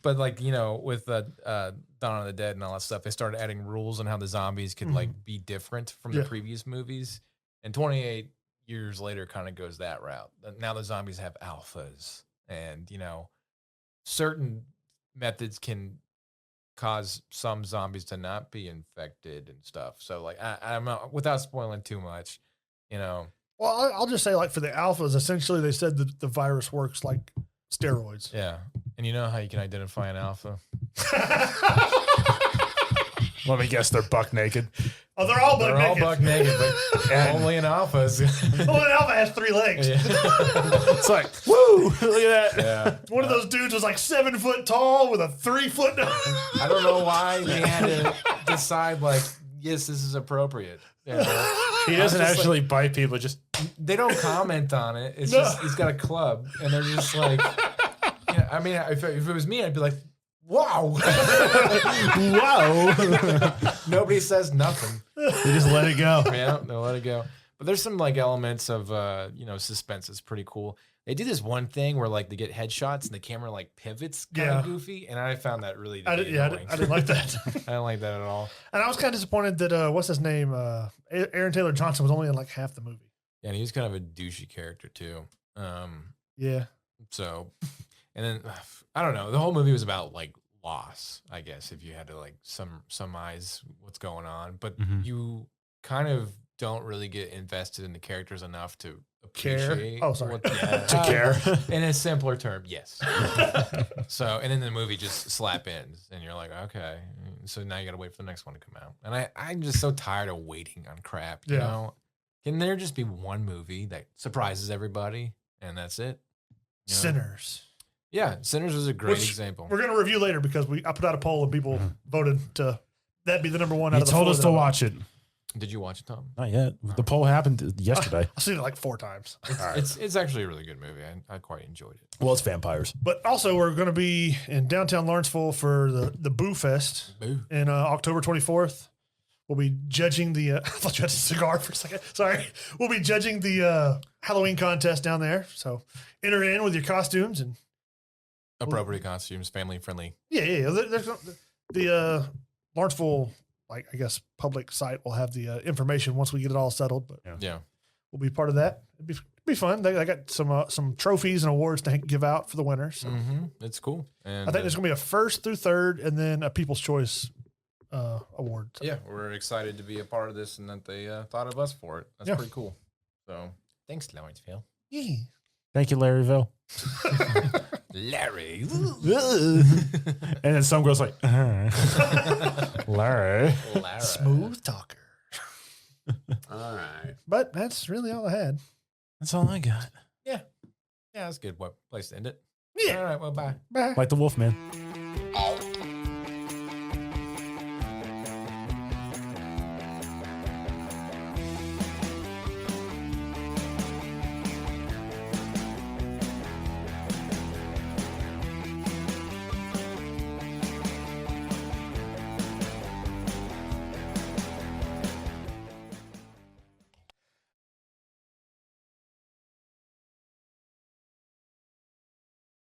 [SPEAKER 2] but like with Dawn of the Dead and all that stuff, they started adding rules on how the zombies could like be different from the
[SPEAKER 4] Yeah.
[SPEAKER 2] previous movies. And 28 years later, kind of goes that route. Now the zombies have alphas, and certain methods can cause some zombies to not be infected and stuff. So like I'm not, without spoiling too much,
[SPEAKER 4] Well, I'll just say like for the alphas, essentially they said that the virus works like steroids.
[SPEAKER 2] yeah. And you know how you can identify an alpha?
[SPEAKER 3] Let me guess, they're buck naked.
[SPEAKER 4] Oh, they're all buck
[SPEAKER 2] They're
[SPEAKER 4] naked.
[SPEAKER 2] all buck naked, but only an alpha is.
[SPEAKER 4] Oh, an alpha has 3 legs.
[SPEAKER 2] Yeah.
[SPEAKER 3] It's like, woo, look at that.
[SPEAKER 2] Yeah.
[SPEAKER 4] One of those dudes was like 7 foot tall with a 3 foot.
[SPEAKER 2] I don't know why they had to decide, like, yes, this is appropriate. Yeah.
[SPEAKER 3] He doesn't
[SPEAKER 2] just
[SPEAKER 3] actually bite people, just
[SPEAKER 2] They don't comment on it. It's just he's got a club, and they're just like, I mean, if it was me, I'd be like, wow,
[SPEAKER 3] wow.
[SPEAKER 2] Nobody says nothing.
[SPEAKER 3] They just let it go.
[SPEAKER 2] Yeah, they'll let it go. But there's some like elements of suspense. It's pretty cool. They do this one thing where like they get headshots and the camera like pivots kind of goofy, and I found that really
[SPEAKER 4] I didn't like that.
[SPEAKER 2] I don't like that at all.
[SPEAKER 4] And I was kind of disappointed that what's his name, Aaron Taylor Johnson was only in like half the movie.
[SPEAKER 2] Yeah, and he was kind of a douchey character too.
[SPEAKER 4] Yeah.
[SPEAKER 2] So, and then I don't know. The whole movie was about like loss, I guess, if you had to like surmise what's going on. But you kind of don't really get invested in the characters enough to appreciate.
[SPEAKER 4] Oh, sorry.
[SPEAKER 3] To care.
[SPEAKER 2] In a simpler term, yes. So, and then the movie just slap ends, and you're like, okay. So now you got to wait for the next one to come out. And I'm just so tired of waiting on crap. You know, can there just be one movie that surprises everybody, and that's it? You know?
[SPEAKER 4] Sinners.
[SPEAKER 2] Yeah, Sinners was a great example.
[SPEAKER 4] We're going to review later because I put out a poll and people voted to that be the number one.
[SPEAKER 3] He told us to watch it.
[SPEAKER 2] Did you watch it, Tom?
[SPEAKER 3] Not yet. The poll happened yesterday.
[SPEAKER 4] I've seen it like 4 times.
[SPEAKER 2] It's actually a really good movie. I quite enjoyed it.
[SPEAKER 3] Well, it's vampires.
[SPEAKER 4] But also, we're going to be in downtown Lawrenceville for the Boo Fest in October 24th. We'll be judging the. I thought you had a cigar for a second. Sorry. We'll be judging the Halloween contest down there. So enter in with your costumes and
[SPEAKER 2] appropriate costumes, family friendly.
[SPEAKER 4] Yeah. There's the Lawrenceville, like I guess, public site will have the information once we get it all settled. But
[SPEAKER 2] yeah,
[SPEAKER 4] we'll be part of that. It'd be fun. They got some trophies and awards to give out for the winners. So.
[SPEAKER 2] It's cool. And
[SPEAKER 4] I think there's going to be a first through third, and then a People's Choice award. So.
[SPEAKER 2] Yeah, we're excited to be a part of this, and that they thought of us for it. That's pretty cool. So thanks, Lawrenceville.
[SPEAKER 4] Yeah.
[SPEAKER 3] Thank you, Larryville.
[SPEAKER 2] Larry.
[SPEAKER 3] And then some girl's like, Larry.
[SPEAKER 4] Smooth talker.
[SPEAKER 7] All right.
[SPEAKER 4] But that's really all I had.
[SPEAKER 3] That's all I got.
[SPEAKER 2] Yeah, that's a good place to end it.
[SPEAKER 4] Yeah.
[SPEAKER 2] All right, well, bye.
[SPEAKER 4] Bye.
[SPEAKER 3] Like the Wolfman.